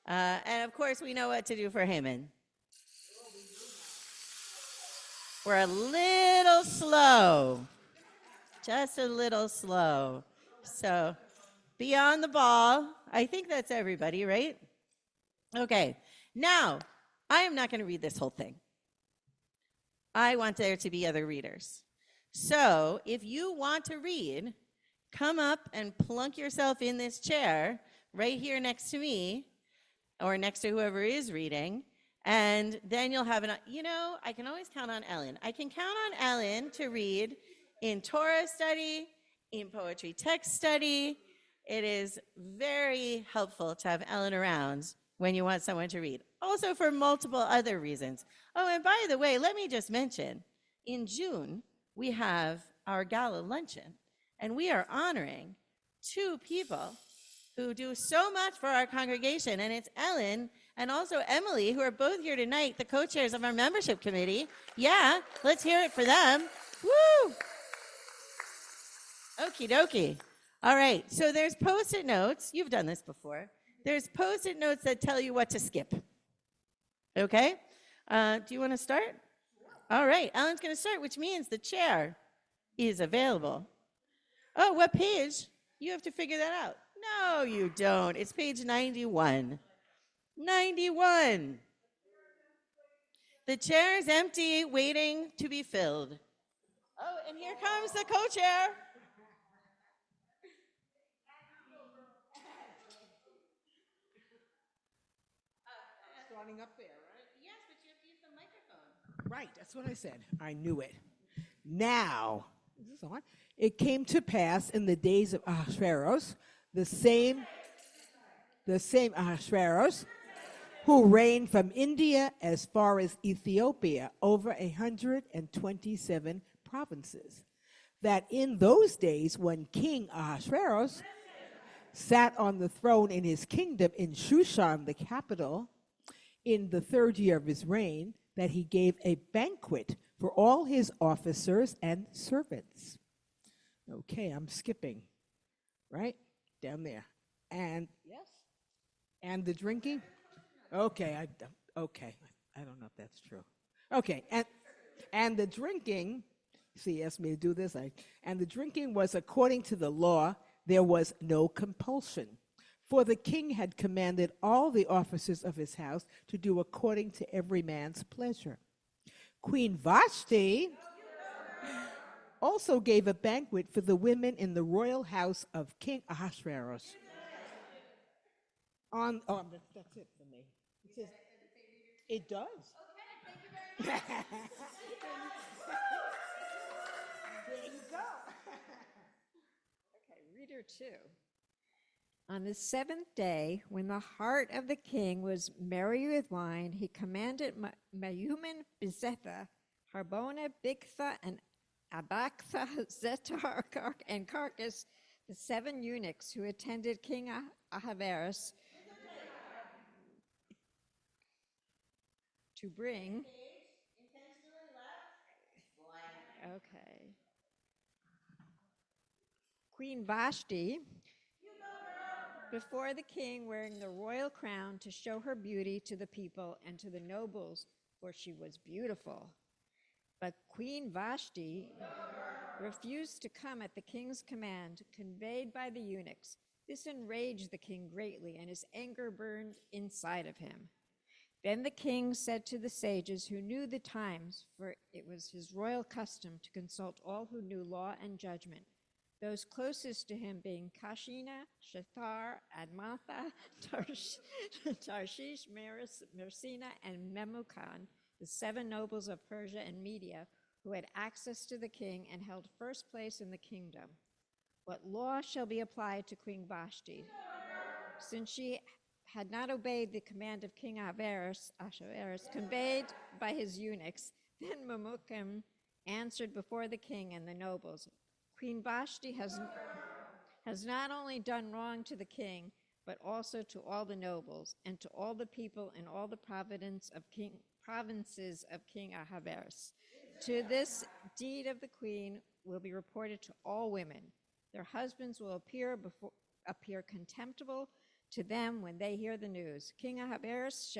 And of course, we know what to do for Haman. We're a little slow, just a little slow. So be on the ball. I think that's everybody, right? Okay, now I am not going to read this whole thing. I want there to be other readers. So if you want to read, come up and plunk yourself in this chair right here next to me or next to whoever is reading. And then you'll have I can always count on Ellen. I can count on Ellen to read in Torah study, in poetry text study. It is very helpful to have Ellen around when you want someone to read. Also for multiple other reasons. Oh, and by the way, let me just mention, in June, we have our gala luncheon, and we are honoring two people who do so much for our congregation. And it's Ellen and also Emily, who are both here tonight, the co-chairs of our membership committee. Yeah, let's hear it for them. Woo! Okie dokie. All right, so there's Post-it notes. You've done this before. There's Post-it notes that tell you what to skip. Okay? Do you want to start? All right, Ellen's going to start, which means the chair is available. Oh, what page? You have to figure that out. No, you don't. It's page 91. 91. The chair is empty, waiting to be filled. Oh, and here comes the co-chair. Starting up there, right? Yes, but you have to use the microphone. Right, that's what I said. I knew it. Now, is this on? It came to pass in the days of Ahasuerus, the same Ahasuerus, who reigned from India as far as Ethiopia, over 127 provinces, that in those days when King Ahasuerus sat on the throne in his kingdom in Shushan, the capital, in the 3rd year of his reign, that he gave a banquet for all his officers and servants. Okay, I'm skipping, right? Down there. And, yes? And the drinking? Okay, I don't know if that's true. Okay, and the drinking, see, he asked me to do this, and the drinking was according to the law, there was no compulsion. For the king had commanded all the officers of his house to do according to every man's pleasure. Queen Vashti also gave a banquet for the women in the royal house of King Ahasuerus. That's it for me. It says, it does. Okay, thank you very much. There you go. Okay, reader 2. On the 7th day, when the heart of the king was merry with wine, he commanded Mayuman Bezetha, Harbona Bigtha, and Abaktha, Zetar, and Carcass, the 7 eunuchs who attended King Ahasuerus, to bring. Okay. Queen Vashti before the king wearing the royal crown to show her beauty to the people and to the nobles, for she was beautiful. But Queen Vashti refused to come at the king's command, conveyed by the eunuchs. This enraged the king greatly, and his anger burned inside of him. Then the king said to the sages who knew the times, for it was his royal custom to consult all who knew law and judgment, those closest to him being Kashina, Shethar, Admatha, Tarshish, Mersina, and Memucan, the 7 nobles of Persia and Media, who had access to the king and held first place in the kingdom. What law shall be applied to Queen Vashti? Since she had not obeyed the command of King Ahasuerus, conveyed by his eunuchs, then Memucan answered before the king and the nobles, Queen Vashti has not only done wrong to the king, but also to all the nobles and to all the people in all the provinces of King Ahasuerus. To this deed of the queen will be reported to all women. Their husbands will appear contemptible to them when they hear the news. King Ahasuerus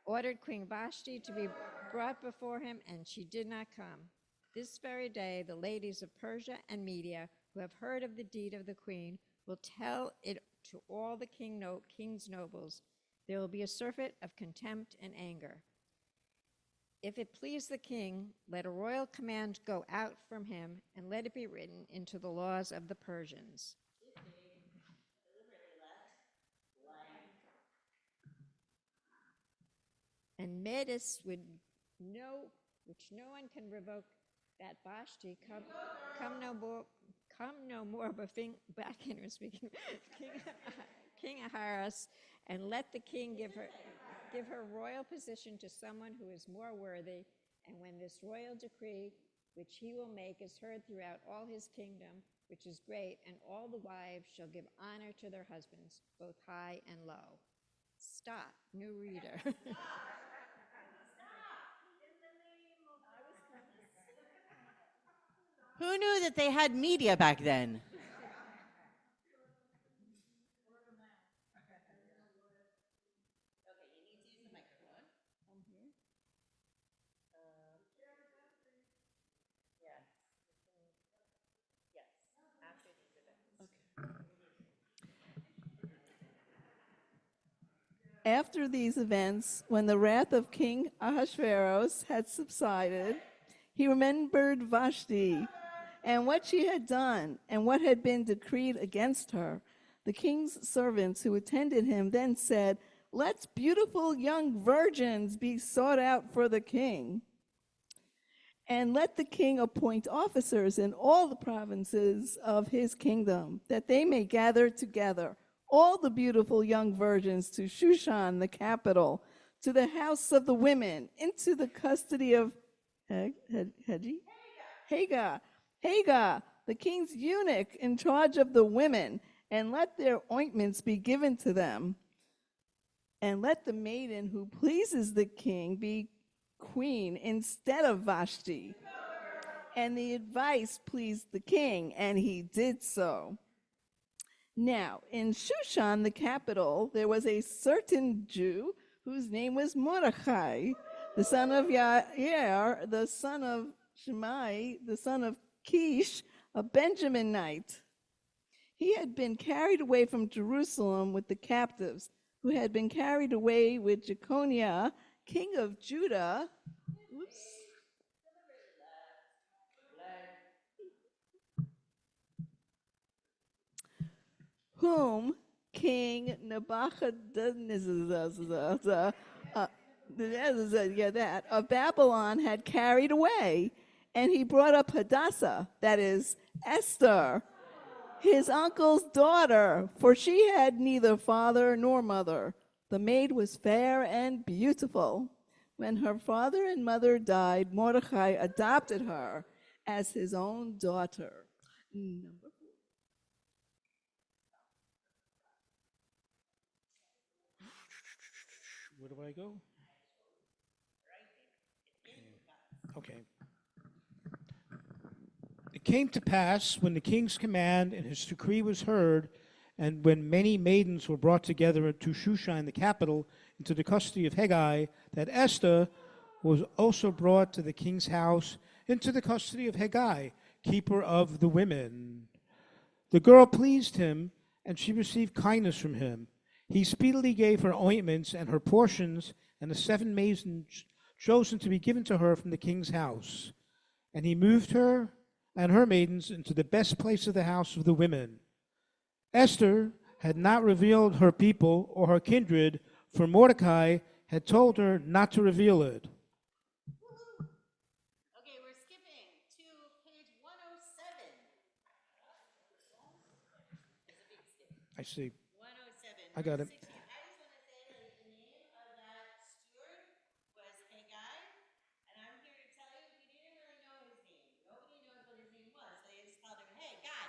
ordered Queen Vashti to be brought before him, and she did not come. This very day, the ladies of Persia and Media, who have heard of the deed of the queen, will tell it to all the king's nobles. There will be a surfeit of contempt and anger. If it please the king, let a royal command go out from him, and let it be written into the laws of the Persians. And Medes which no one can revoke, that Vashti come no more, but back in her speaking, King Ahasuerus, and let the king give her royal position to someone who is more worthy. And when this royal decree which he will make is heard throughout all his kingdom, which is great, and all the wives shall give honor to their husbands, both high and low. Stop, new reader. Who knew that they had media back then? After these events, when the wrath of King Ahasuerus had subsided, he remembered Vashti and what she had done and what had been decreed against her. The king's servants who attended him then said, "Let beautiful young virgins be sought out for the king. And let the king appoint officers in all the provinces of his kingdom, that they may gather together all the beautiful young virgins to Shushan, the capital, to the house of the women, into the custody of Hagar, the king's eunuch in charge of the women, and let their ointments be given to them. And let the maiden who pleases the king be queen instead of Vashti." And the advice pleased the king, and he did so. Now, in Shushan, the capital, there was a certain Jew whose name was Mordecai, the son of Yair, the son of Shimei, the son of Kish, a Benjaminite. He had been carried away from Jerusalem with the captives, who had been carried away with Jeconiah, king of Judah. Whom King Nebuchadnezzar of Babylon had carried away, and he brought up Hadassah, that is, Esther, his uncle's daughter, for she had neither father nor mother. The maid was fair and beautiful. When her father and mother died, Mordecai adopted her as his own daughter. Number 4. Where do I go? Okay. It came to pass when the king's command and his decree was heard, and when many maidens were brought together to Shushan, the capital, into the custody of Hegai, that Esther was also brought to the king's house into the custody of Hegai, keeper of the women. The girl pleased him, and she received kindness from him. He speedily gave her ointments and her portions, and the 7 maidens chosen to be given to her from the king's house. And he moved her and her maidens into the best place of the house of the women. Esther had not revealed her people or her kindred, for Mordecai had told her not to reveal it. Okay, we're skipping to page 107. I see. 107. I got it. 160. I just want to say that the name of that steward was Hegai, and I'm here to tell you we didn't really know his name. Nobody knows what his name was. They just called him, "Hey, God."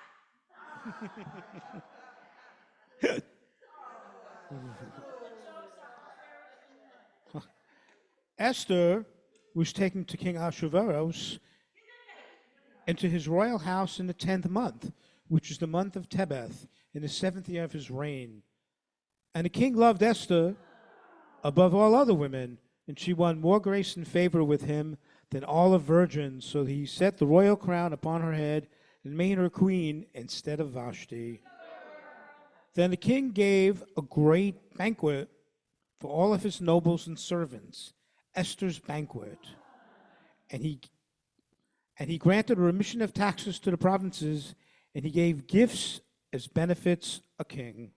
Esther was taken to King Ahasuerus into his royal house in the 10th month, which is the month of Tebeth, in the 7th year of his reign. And the king loved Esther above all other women, and she won more grace and favor with him than all the virgins. So he set the royal crown upon her head and made her queen instead of Vashti. Then the king gave a great banquet for all of his nobles and servants, Esther's banquet. And he granted a remission of taxes to the provinces, and he gave gifts as benefits a king.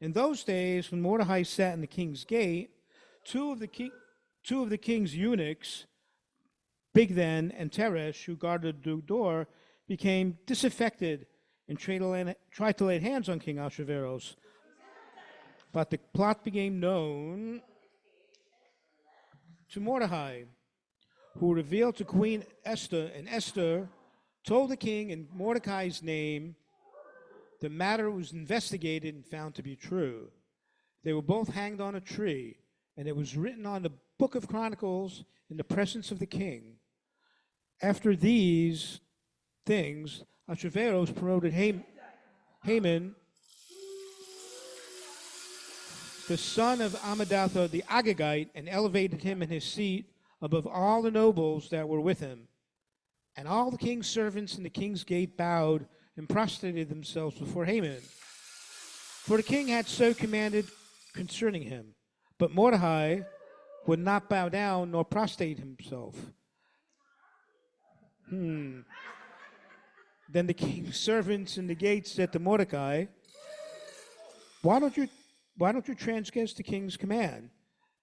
In those days, when Mordecai sat in the king's gate, two of the king's eunuchs, Bigthan and Teresh, who guarded the door, became disaffected and tried to lay hands on King Ahasuerus. But the plot became known to Mordecai, who revealed to Queen Esther, and Esther told the king in Mordecai's name. The matter was investigated and found to be true. They were both hanged on a tree, and it was written on the book of Chronicles in the presence of the king. After these things, Ahasuerus promoted Haman, the son of Hammedatha the Agagite, and elevated him in his seat above all the nobles that were with him. And all the king's servants in the king's gate bowed and prostrated themselves before Haman. For the king had so commanded concerning him. But Mordecai would not bow down nor prostrate himself. Then the king's servants in the gate said to Mordecai, why don't you transgress the king's command?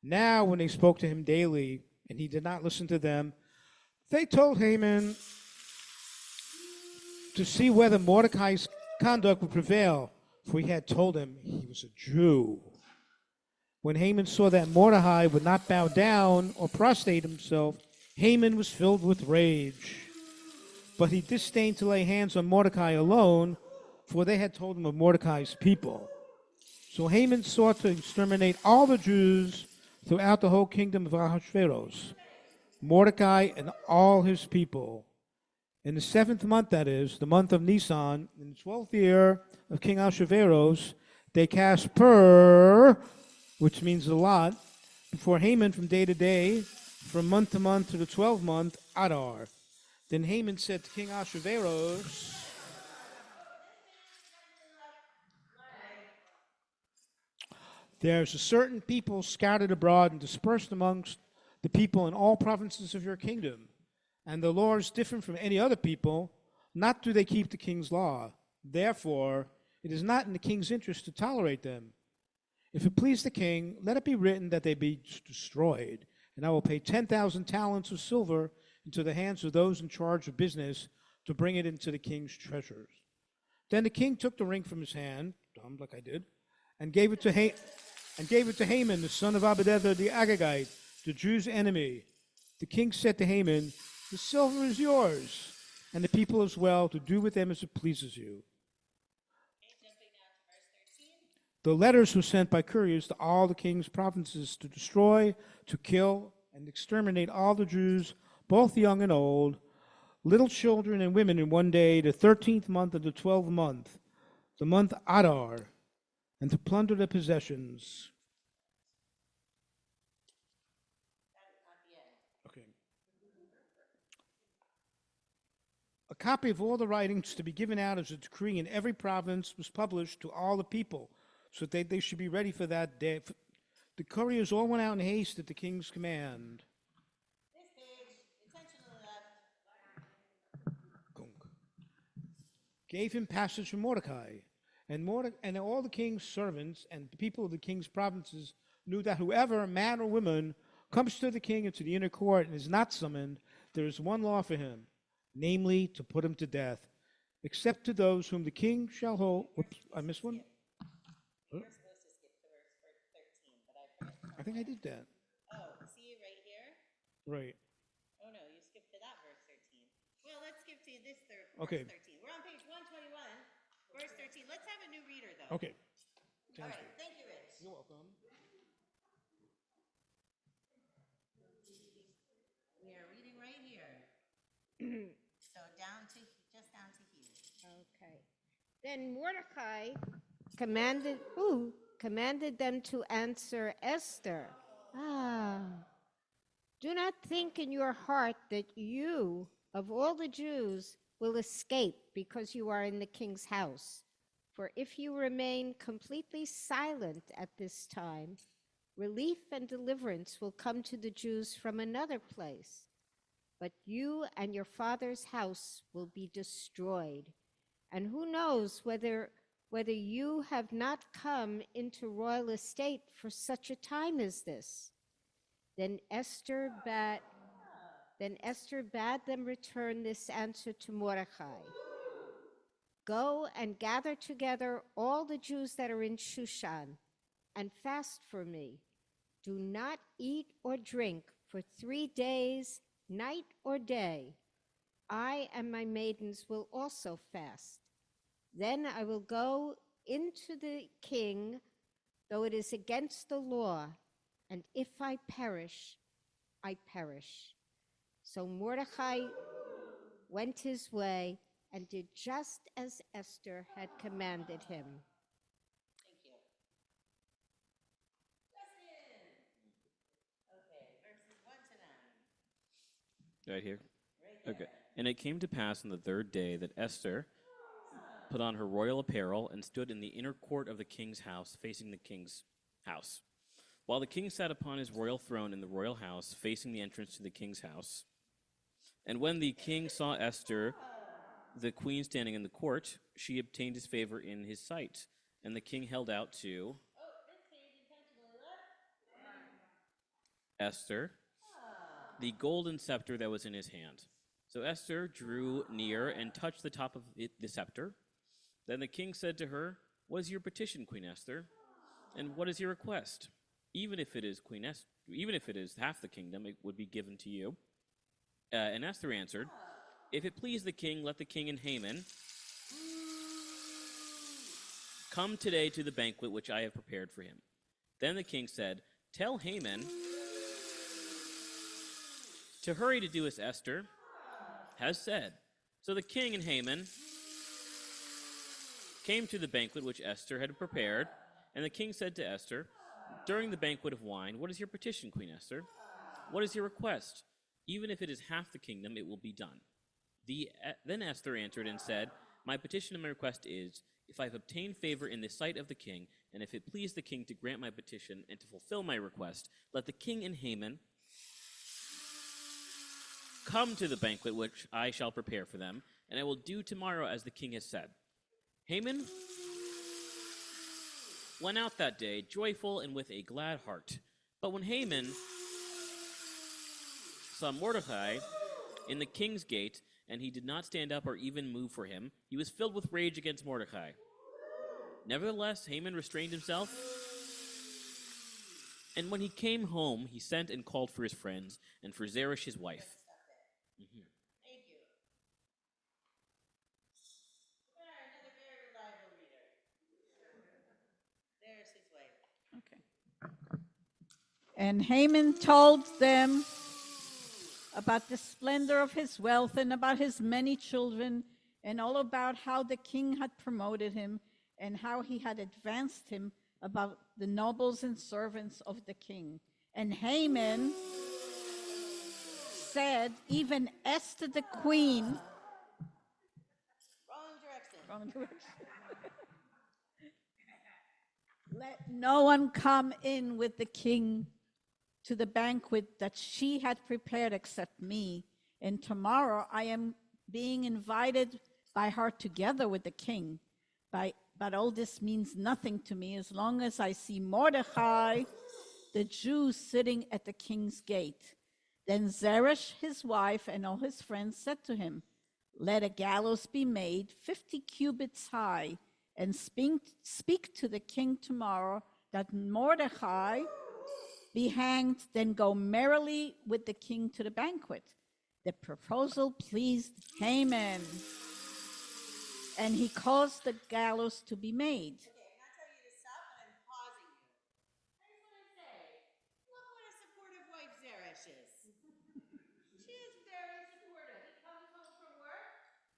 Now when they spoke to him daily, and he did not listen to them, they told Haman to see whether Mordecai's conduct would prevail, for he had told him he was a Jew. When Haman saw that Mordecai would not bow down or prostrate himself, Haman was filled with rage. But he disdained to lay hands on Mordecai alone, for they had told him of Mordecai's people. So Haman sought to exterminate all the Jews throughout the whole kingdom of Ahasuerus, Mordecai and all his people. In the 7th month, that is, the month of Nisan, in the 12th year of King Ahasuerus, they cast pur, which means a lot, before Haman from day to day, from month to month to the 12th month, Adar. Then Haman said to King Ahasuerus, there's a certain people scattered abroad and dispersed amongst the people in all provinces of your kingdom, and the law is different from any other people, not do they keep the king's law. Therefore, it is not in the king's interest to tolerate them. If it please the king, let it be written that they be destroyed, and I will pay 10,000 talents of silver into the hands of those in charge of business to bring it into the king's treasures. Then the king took the ring from his hand, dumb like I did, and gave it to Haman, the son of Abedether the Agagite, the Jews' enemy. The king said to Haman, the silver is yours, and the people as well, to do with them as it pleases you. The letters were sent by couriers to all the king's provinces to destroy, to kill, and exterminate all the Jews, both young and old, little children and women in one day, the 13th month of the 12th month, the month Adar, and to plunder their possessions. Okay. A copy of all the writings to be given out as a decree in every province was published to all the people, so that they should be ready for that day. The couriers all went out in haste at the king's command. This page, attention to the left. Gave him passage from Mordecai. And all the king's servants and the people of the king's provinces knew that whoever, man or woman, comes to the king into the inner court and is not summoned, there is one law for him, namely to put him to death, except to those whom the king shall hold. Whoops, I missed one? You're supposed to skip to verse 13, but I forgot. I think I did that. Oh, see right here? Right. Oh no, you skipped to that verse 13. Well, let's skip to this Okay. verse 13. We're on page 121, verse 13. Let's have a new reader though. Okay. All Sounds right, good. thank you, Rich. You're welcome. We are reading right here. So just down to here. Okay. Then Mordecai commanded them to answer Esther. Do not think in your heart that you, of all the Jews, will escape because you are in the king's house. For if you remain completely silent at this time, relief and deliverance will come to the Jews from another place. But you and your father's house will be destroyed. And who knows whether you have not come into royal estate for such a time as this. Then Esther bade them return this answer to Mordecai. Go and gather together all the Jews that are in Shushan and fast for me. Do not eat or drink for 3 days, night or day. I and my maidens will also fast. Then I will go into the king, though it is against the law, and if I perish, I perish." So Mordecai went his way and did just as Esther had commanded him. Thank you. Okay, verses 1 to 9. Right here. Right there. Okay. And it came to pass on the third day that Esther put on her royal apparel and stood in the inner court of the king's house, facing the king's house. While the king sat upon his royal throne in the royal house, facing the entrance to the king's house. And when the king saw Esther, the queen, standing in the court, she obtained his favor in his sight. And the king held out to Esther the golden scepter that was in his hand. So Esther drew near and touched the top of the scepter. Then the king said to her, "What is your petition, Queen Esther? And what is your request? Even if it is even if it is half the kingdom, it would be given to you." And Esther answered, "If it please the king, let the king and Haman come today to the banquet which I have prepared for him." Then the king said, "Tell Haman to hurry to do as Esther has said." So the king and Haman came to the banquet which Esther had prepared, and the king said to Esther during the banquet of wine, "What is your petition, Queen Esther? What is your request? Even if it is half the kingdom, it will be done." Then Esther answered and said, "My petition and my request is, if I have obtained favor in the sight of the king, and if it please the king to grant my petition and to fulfill my request, let the king and Haman come to the banquet which I shall prepare for them, and I will do tomorrow as the king has said." Haman went out that day, joyful and with a glad heart. But when Haman saw Mordecai in the king's gate, and he did not stand up or even move for him, he was filled with rage against Mordecai. Nevertheless, Haman restrained himself, and when he came home, he sent and called for his friends and for Zeresh his wife. Thank you. Another very reliable reader. There's his wife. Okay. And Haman told them about the splendor of his wealth and about his many children and all about how the king had promoted him and how he had advanced him above the nobles and servants of the king. And Haman said, even Esther the queen, Wrong direction. let no one come in with the king to the banquet that she had prepared except me. And tomorrow I am being invited by her together with the king. But all this means nothing to me as long as I see Mordecai, the Jew, sitting at the king's gate. Then Zeresh, his wife, and all his friends said to him, "Let a gallows be made 50 cubits high, and speak to the king tomorrow that Mordecai be hanged, then go merrily with the king to the banquet." The proposal pleased Haman, and he caused the gallows to be made. Okay, I'm not telling you to stop, but I'm pausing you. I just want to say, look what a supportive wife Zeresh is. She is very supportive. He comes home from work,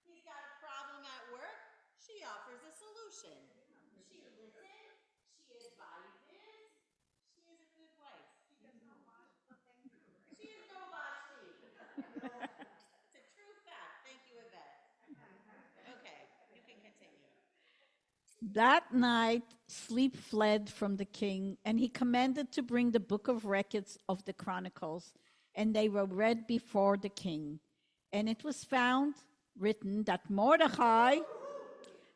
he's got a problem at work, she offers a solution. She listens, she advises, she is a good wife. She is no bossy. It's a true fact. Thank you, Yvette. Okay, you can continue. That night, sleep fled from the king, and he commanded to bring the book of records of the Chronicles, and they were read before the king. And it was found written that Mordecai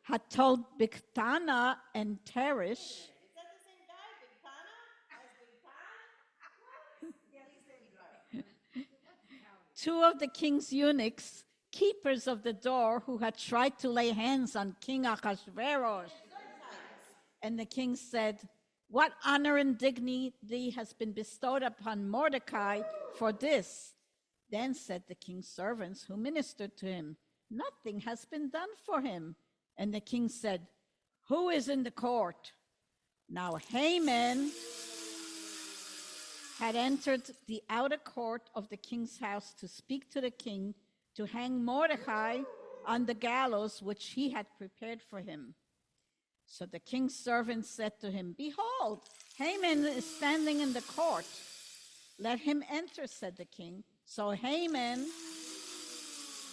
had told Bigthana and Teresh, Is that the same guy, Bigthana? As Bigthana? Yes, the same guy. two of the king's eunuchs, keepers of the door, who had tried to lay hands on King Ahasuerus. And the king said, "What honor and dignity has been bestowed upon Mordecai for this?" Then said the king's servants who ministered to him, "Nothing has been done for him." And the king said, "Who is in the court?" Now Haman had entered the outer court of the king's house to speak to the king to hang Mordecai on the gallows which he had prepared for him. So the king's servant said to him, "Behold, Haman is standing in the court." "Let him enter," said the king. So Haman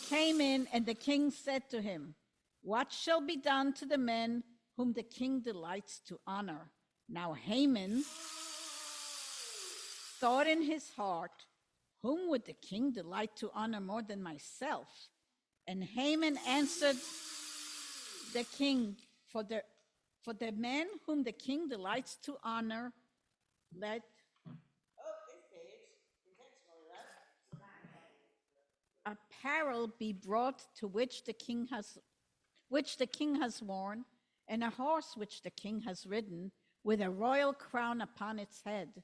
came in, and the king said to him, "What shall be done to the men whom the king delights to honor?" Now Haman thought in his heart, "Whom would the king delight to honor more than myself?" And Haman answered the king, for the men whom the king delights to honor, let apparel be brought to which the king has worn, and a horse which the king has ridden, with a royal crown upon its head.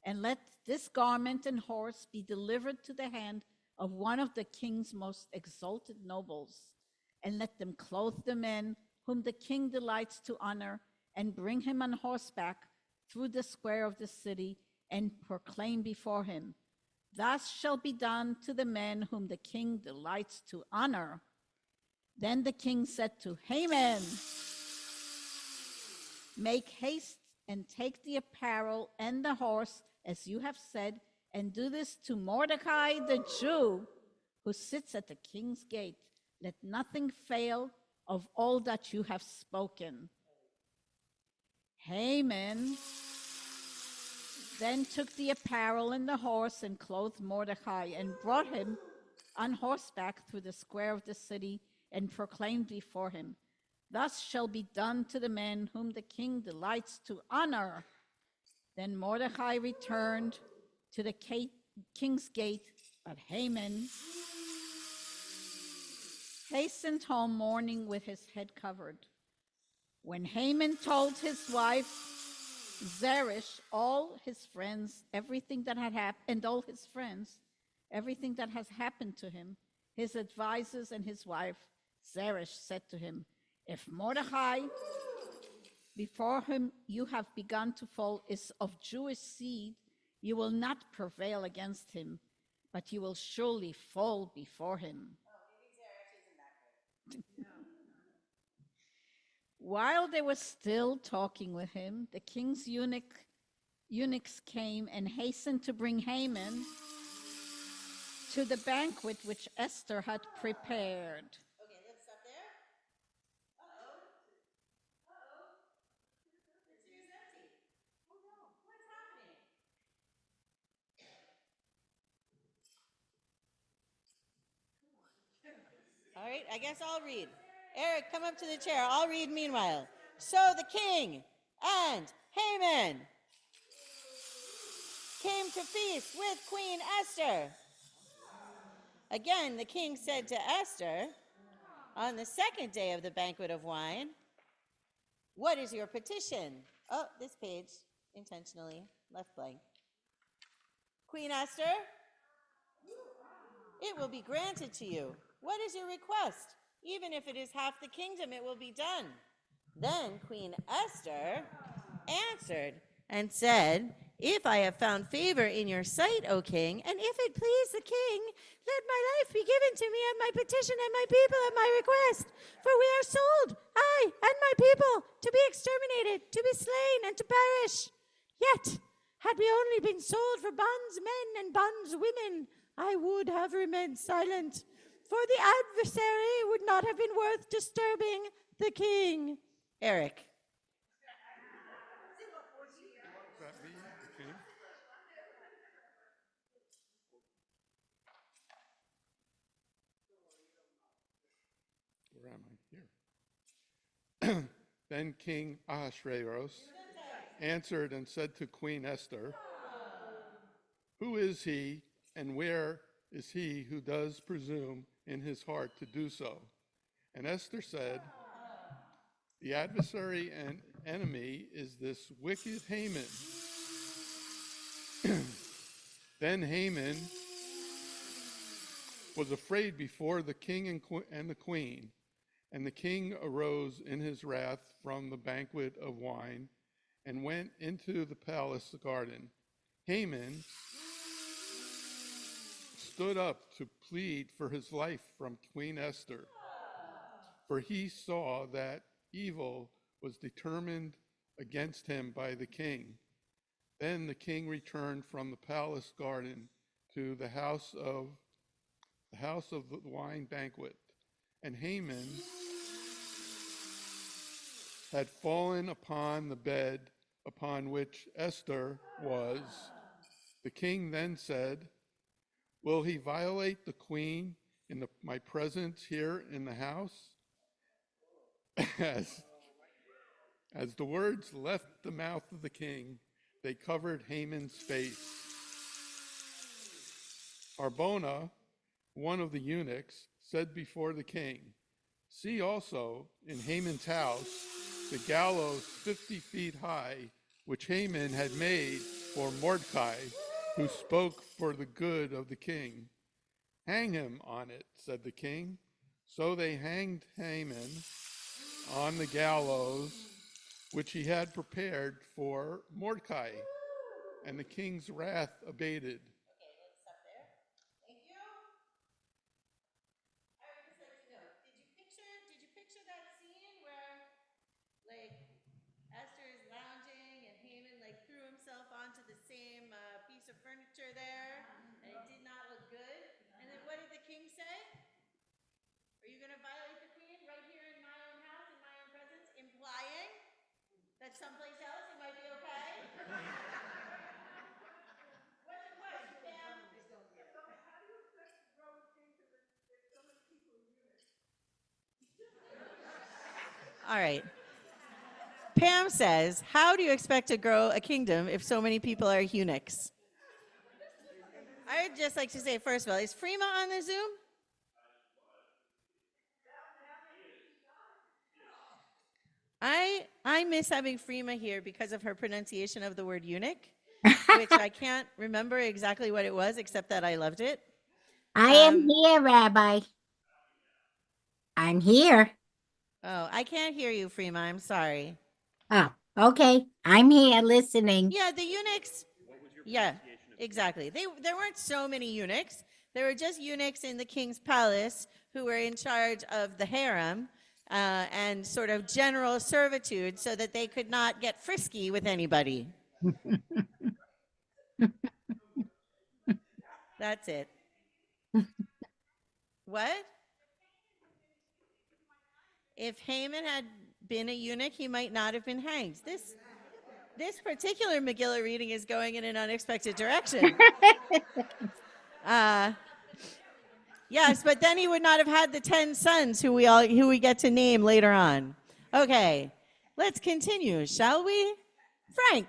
And let this garment and horse be delivered to the hand of one of the king's most exalted nobles. And let them clothe the men whom the king delights to honor, and bring him on horseback through the square of the city, and proclaim before him, "Thus shall be done to the men whom the king delights to honor." Then the king said to Haman, "Make haste and take the apparel and the horse, as you have said, and do this to Mordecai the Jew, who sits at the king's gate. Let nothing fail of all that you have spoken." Haman then took the apparel and the horse and clothed Mordecai and brought him on horseback through the square of the city and proclaimed before him, "Thus shall be done to the men whom the king delights to honor." Then Mordecai returned to the king's gate, but Haman hastened home mourning with his head covered. When Haman told his wife Zeresh, all his friends, everything that had happened, and all his friends, everything that has happened to him, his advisors and his wife, Zeresh said to him, "If Mordecai, before whom you have begun to fall, is of Jewish seed, you will not prevail against him, but you will surely fall before him." While they were still talking with him, the king's eunuchs came and hastened to bring Haman to the banquet which Esther had prepared. Okay, let's stop there. Uh-oh. Uh-oh. The chair is empty. Oh no, what's happening? All right, I guess I'll read. Eric, come up to the chair. I'll read meanwhile. So the king and Haman came to feast with Queen Esther. Again, the king said to Esther, on the second day of the banquet of wine, "What is your petition?" Oh, this page, intentionally left blank. "Queen Esther, it will be granted to you. What is your request? Even if it is half the kingdom, it will be done." Then Queen Esther answered and said, "If I have found favor in your sight, O king, and if it please the king, let my life be given to me and my petition and my people at my request. For we are sold, I and my people, to be exterminated, to be slain, and to perish. Yet, had we only been sold for bondsmen and bondswomen, I would have remained silent, for the adversary would not have been worth disturbing the king." Eric. That me, the king? Where am I? Here. Then King Ahasuerus answered and said to Queen Esther, "Who is he, and where is he who does presume in his heart to do so?" And Esther said, "The adversary and enemy is this wicked Haman." Then Haman was afraid before the king and the queen. And the king arose in his wrath from the banquet of wine and went into the palace garden. Haman stood up to plead for his life from Queen Esther, for he saw that evil was determined against him by the king. Then the king returned from the palace garden to the house of the wine banquet, and Haman had fallen upon the bed upon which Esther was. The king then said, "Will he violate the queen in my presence here in the house?" As the words left the mouth of the king, they covered Haman's face. Harbona, one of the eunuchs, said before the king, "See also in Haman's house the gallows 50 feet high, which Haman had made for Mordecai, who spoke for the good of the king. Hang him on it," said the king. So they hanged Haman on the gallows which he had prepared for Mordecai, and the king's wrath abated. Okay, let's stop there. Thank you. I would just like to know, did you picture that scene where, like, Esther is lounging and Haman, like, threw himself onto the same piece of furniture there, and it did not look good? And then what did the king say? Are you going to violate the queen right here in my own house, in my own presence, implying that someplace else it might be okay? What's the question, Pam? So how do you expect to grow a kingdom if so many people are eunuchs? All right. Pam says, how do you expect to grow a kingdom if so many people are eunuchs? I would just like to say, first of all, is Freema on the Zoom? I miss having Freema here because of her pronunciation of the word eunuch, which I can't remember exactly what it was, except that I loved it. I am here, Rabbi. I'm here. Oh, I can't hear you, Freema. I'm sorry. Oh, okay. I'm here listening. Yeah, the eunuchs. Yeah, exactly. There weren't so many eunuchs. There were just eunuchs in the king's palace who were in charge of the harem and sort of general servitude so that they could not get frisky with anybody. That's it. What? If Haman had been a eunuch, he might not have been hanged. This particular Megillah reading is going in an unexpected direction. Yes, but then he would not have had the 10 sons who we get to name later on. Okay, let's continue, shall we? Frank.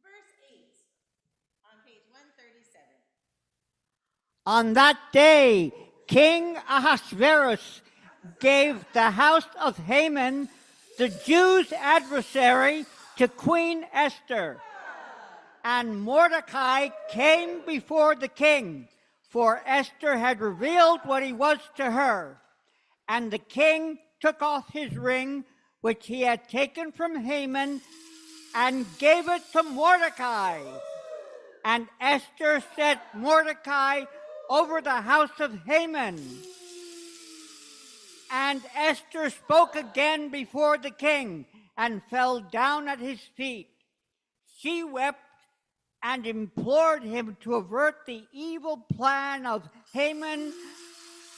Verse 8 on page 137. On that day, King Ahasuerus gave the house of Haman, the Jews' adversary, to Queen Esther. And Mordecai came before the king, for Esther had revealed what he was to her. And the king took off his ring, which he had taken from Haman, and gave it to Mordecai. And Esther set Mordecai over the house of Haman. And Esther spoke again before the king and fell down at his feet. She wept and implored him to avert the evil plan of Haman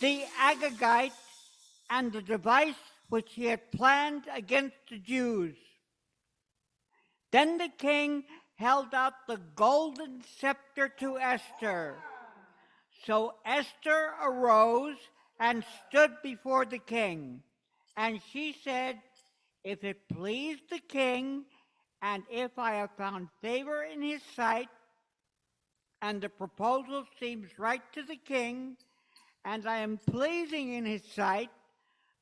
the Agagite and the device which he had planned against the Jews. Then the king held out the golden scepter to Esther. So Esther arose and stood before the king. And she said, "If it please the king, and if I have found favor in his sight, and the proposal seems right to the king, and I am pleasing in his sight,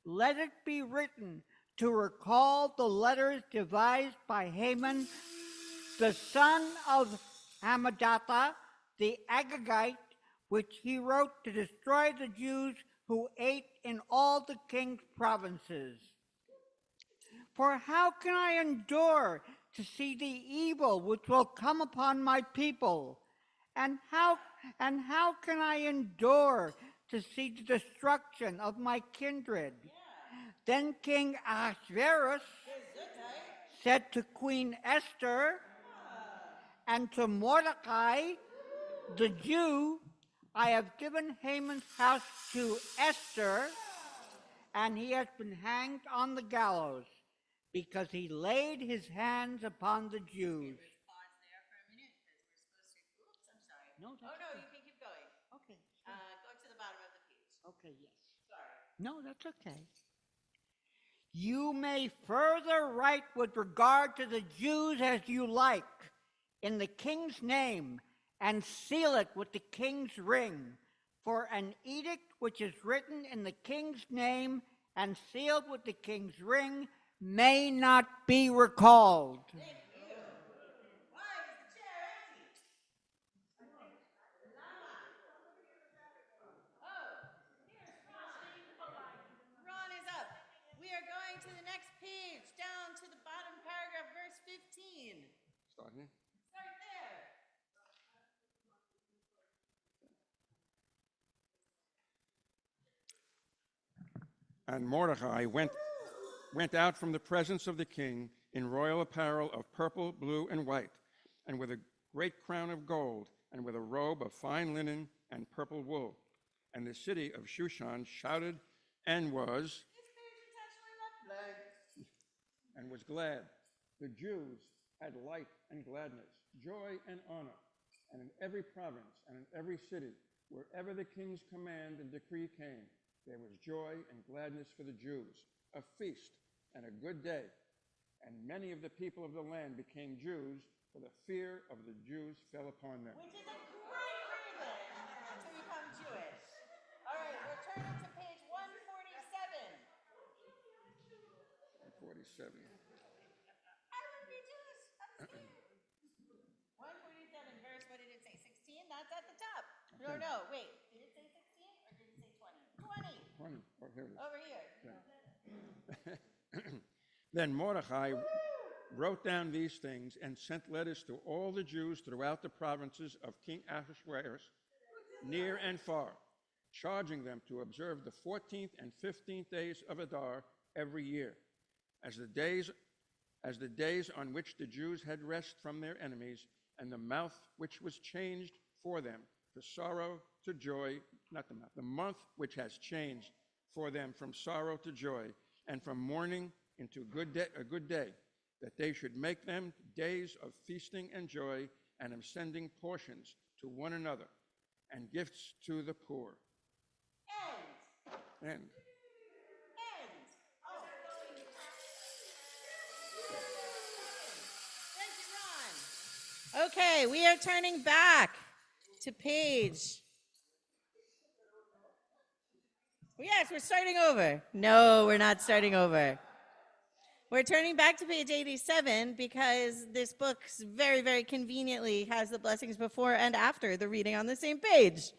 let it be written to recall the letters devised by Haman, the son of Hammedatha, the Agagite, which he wrote to destroy the Jews who ate in all the king's provinces. For how can I endure to see the evil which will come upon my people? And how can I endure to see the destruction of my kindred? Then King Ahasuerus said to Queen Esther and to Mordecai, the Jew, I have given Haman's house to Esther, and he has been hanged on the gallows because he laid his hands upon the Jews. Pause there for a minute because we're supposed to. Oops, I'm sorry. No, oh no, you can keep going. Okay. Go to the bottom of the page. Okay, yes. Sorry. No, that's okay. You may further write with regard to the Jews as you like, in the king's name, and seal it with the king's ring. For an edict which is written in the king's name and sealed with the king's ring may not be recalled. Thank you. Why is the chair empty? Oh, here's Ron. Ron is up. We are going to the next page, down to the bottom paragraph, verse 15. Start here. Start there. And Mordecai went out from the presence of the king in royal apparel of purple, blue, and white, and with a great crown of gold, and with a robe of fine linen and purple wool. And the city of Shushan shouted and was glad. The Jews had light and gladness, joy and honor, and in every province and in every city, wherever the king's command and decree came, there was joy and gladness for the Jews, a feast and a good day. And many of the people of the land became Jews, for the fear of the Jews fell upon them. Which is a great reason to become Jewish. All right, we're turning to page 147. 147. I would be Jewish. I'm scared. 147 verse, what did it say? 16? That's at the top. Okay. No, wait. Did it say 16 or did it say 20? 20. 20. Oh, here it is. Over here. Okay. Then Mordecai wrote down these things and sent letters to all the Jews throughout the provinces of King Ahasuerus, near and far, charging them to observe the 14th and 15th days of Adar every year, as the days on which the Jews had rest from their enemies, and the mouth which was changed for them to sorrow to joy, not the mouth, the month which has changed for them from sorrow to joy, and from mourning into a good day, that they should make them days of feasting and joy, and of sending portions to one another, and gifts to the poor. End. Thank you, Ron. Okay, we are turning back to page. Yes, we're starting over. No, we're not starting over. We're turning back to page 87 because this book very, very conveniently has the blessings before and after the reading on the same page,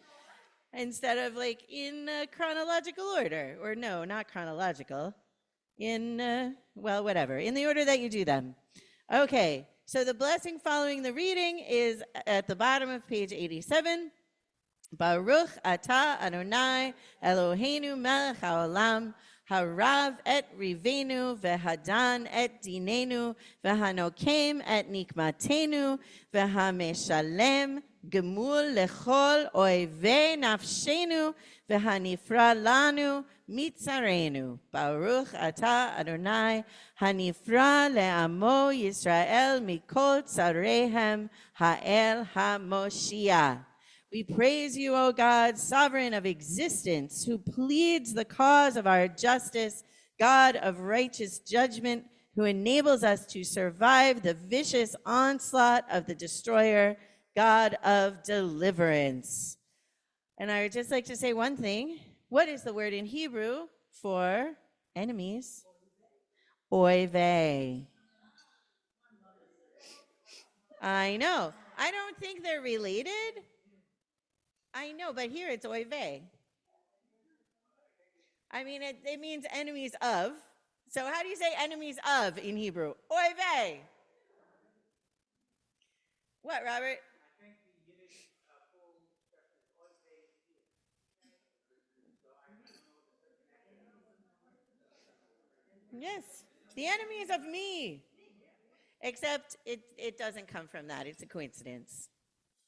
instead of like in chronological order. Or no, not chronological. In, well, whatever. In the order that you do them. Okay, so the blessing following the reading is at the bottom of page 87. Baruch atah Adonai Eloheinu melech haolam harav et rivenu vehadan et dinenu vehanokem et nikmatenu vehameshalem gemul lechol oivei nafshenu vehanifra lanu mitzarenu. Baruch atah Adonai hanifra le'amo Yisrael mikol tzarehem ha'el ha'moshiach. We praise you, O God, sovereign of existence, who pleads the cause of our justice, God of righteous judgment, who enables us to survive the vicious onslaught of the destroyer, God of deliverance. And I would just like to say one thing. What is the word in Hebrew for enemies? Oive. I know. I don't think they're related. I know, but here it's oy vey. I mean, it means enemies of. So how do you say enemies of in Hebrew? Oy vey. What, Robert? Yes, the enemies of me. Except it doesn't come from that. It's a coincidence.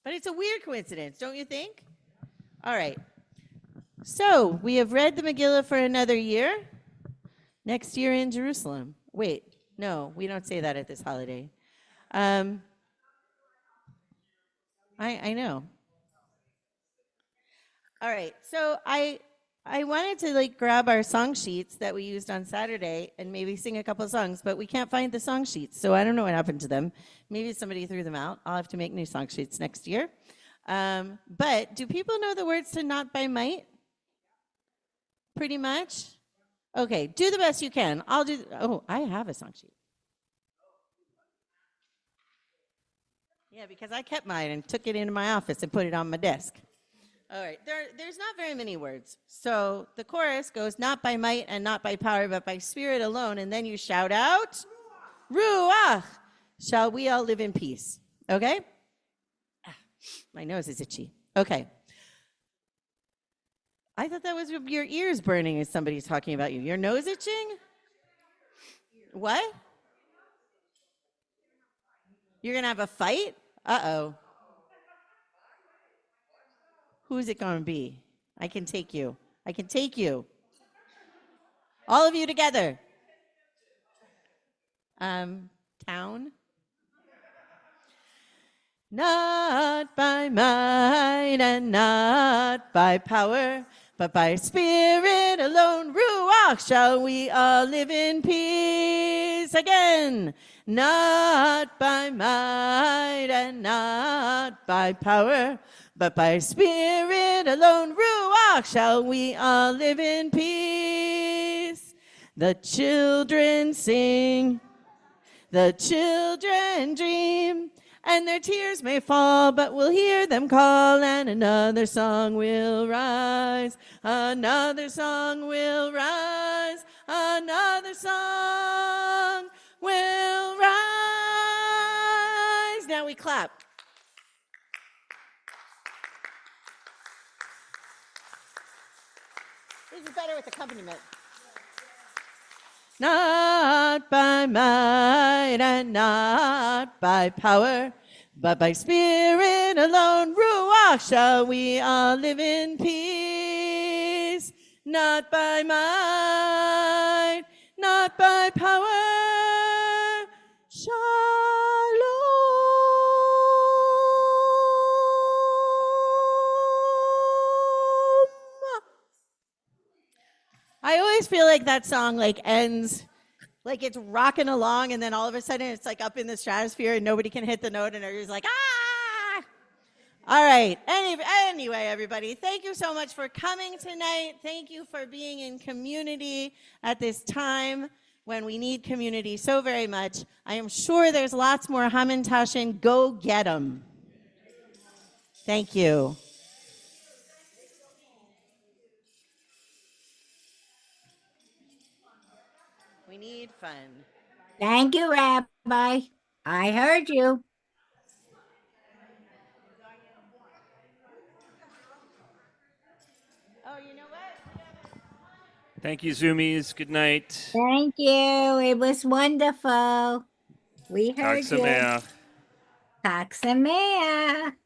But it's a weird coincidence, don't you think? All right. So we have read the Megillah for another year. Next year in Jerusalem. Wait, no, we don't say that at this holiday. I know. All right, so I wanted to like grab our song sheets that we used on Saturday and maybe sing a couple songs, but we can't find the song sheets, so I don't know what happened to them. Maybe somebody threw them out. I'll have to make new song sheets next year. But do people know the words to "Not by Might"? Pretty much. Okay, do the best you can. I'll do. Oh, I have a song sheet. Yeah, because I kept mine and took it into my office and put it on my desk. All right, there's not very many words. So the chorus goes, not by might and not by power, but by spirit alone. And then you shout out, Ruach, shall we all live in peace. Okay? My nose is itchy. Okay. I thought that was your ears burning as somebody's talking about you. Your nose itching? What? You're going to have a fight? Uh-oh. Who's it going to be? I can take you. I can take you. All of you together. Town. Not by might and not by power, but by spirit alone, Ruach, shall we all live in peace. Again. Not by might and not by power, but by spirit alone, Ruach, shall we all live in peace. The children sing, the children dream, and their tears may fall, but we'll hear them call, and another song will rise. Another song will rise. Another song will rise. Now we clap. This is better with accompaniment. Not by might and not by power, but by spirit alone, Ruach, shall we all live in peace. Not by might, not by power, shalom. I always feel like that song like ends, like it's rocking along, and then all of a sudden it's like up in the stratosphere and nobody can hit the note, and everybody's like, ah! All right. Anyway, everybody, thank you so much for coming tonight. Thank you for being in community at this time when we need community so very much. I am sure there's lots more Hamantashen. Go get them. Thank you. We need fun. Thank you, Rabbi. I heard you. Oh, you know what? Thank you, Zoomies. Good night. Thank you. It was wonderful. We heard you. Chag Sameach. Chag Sameach.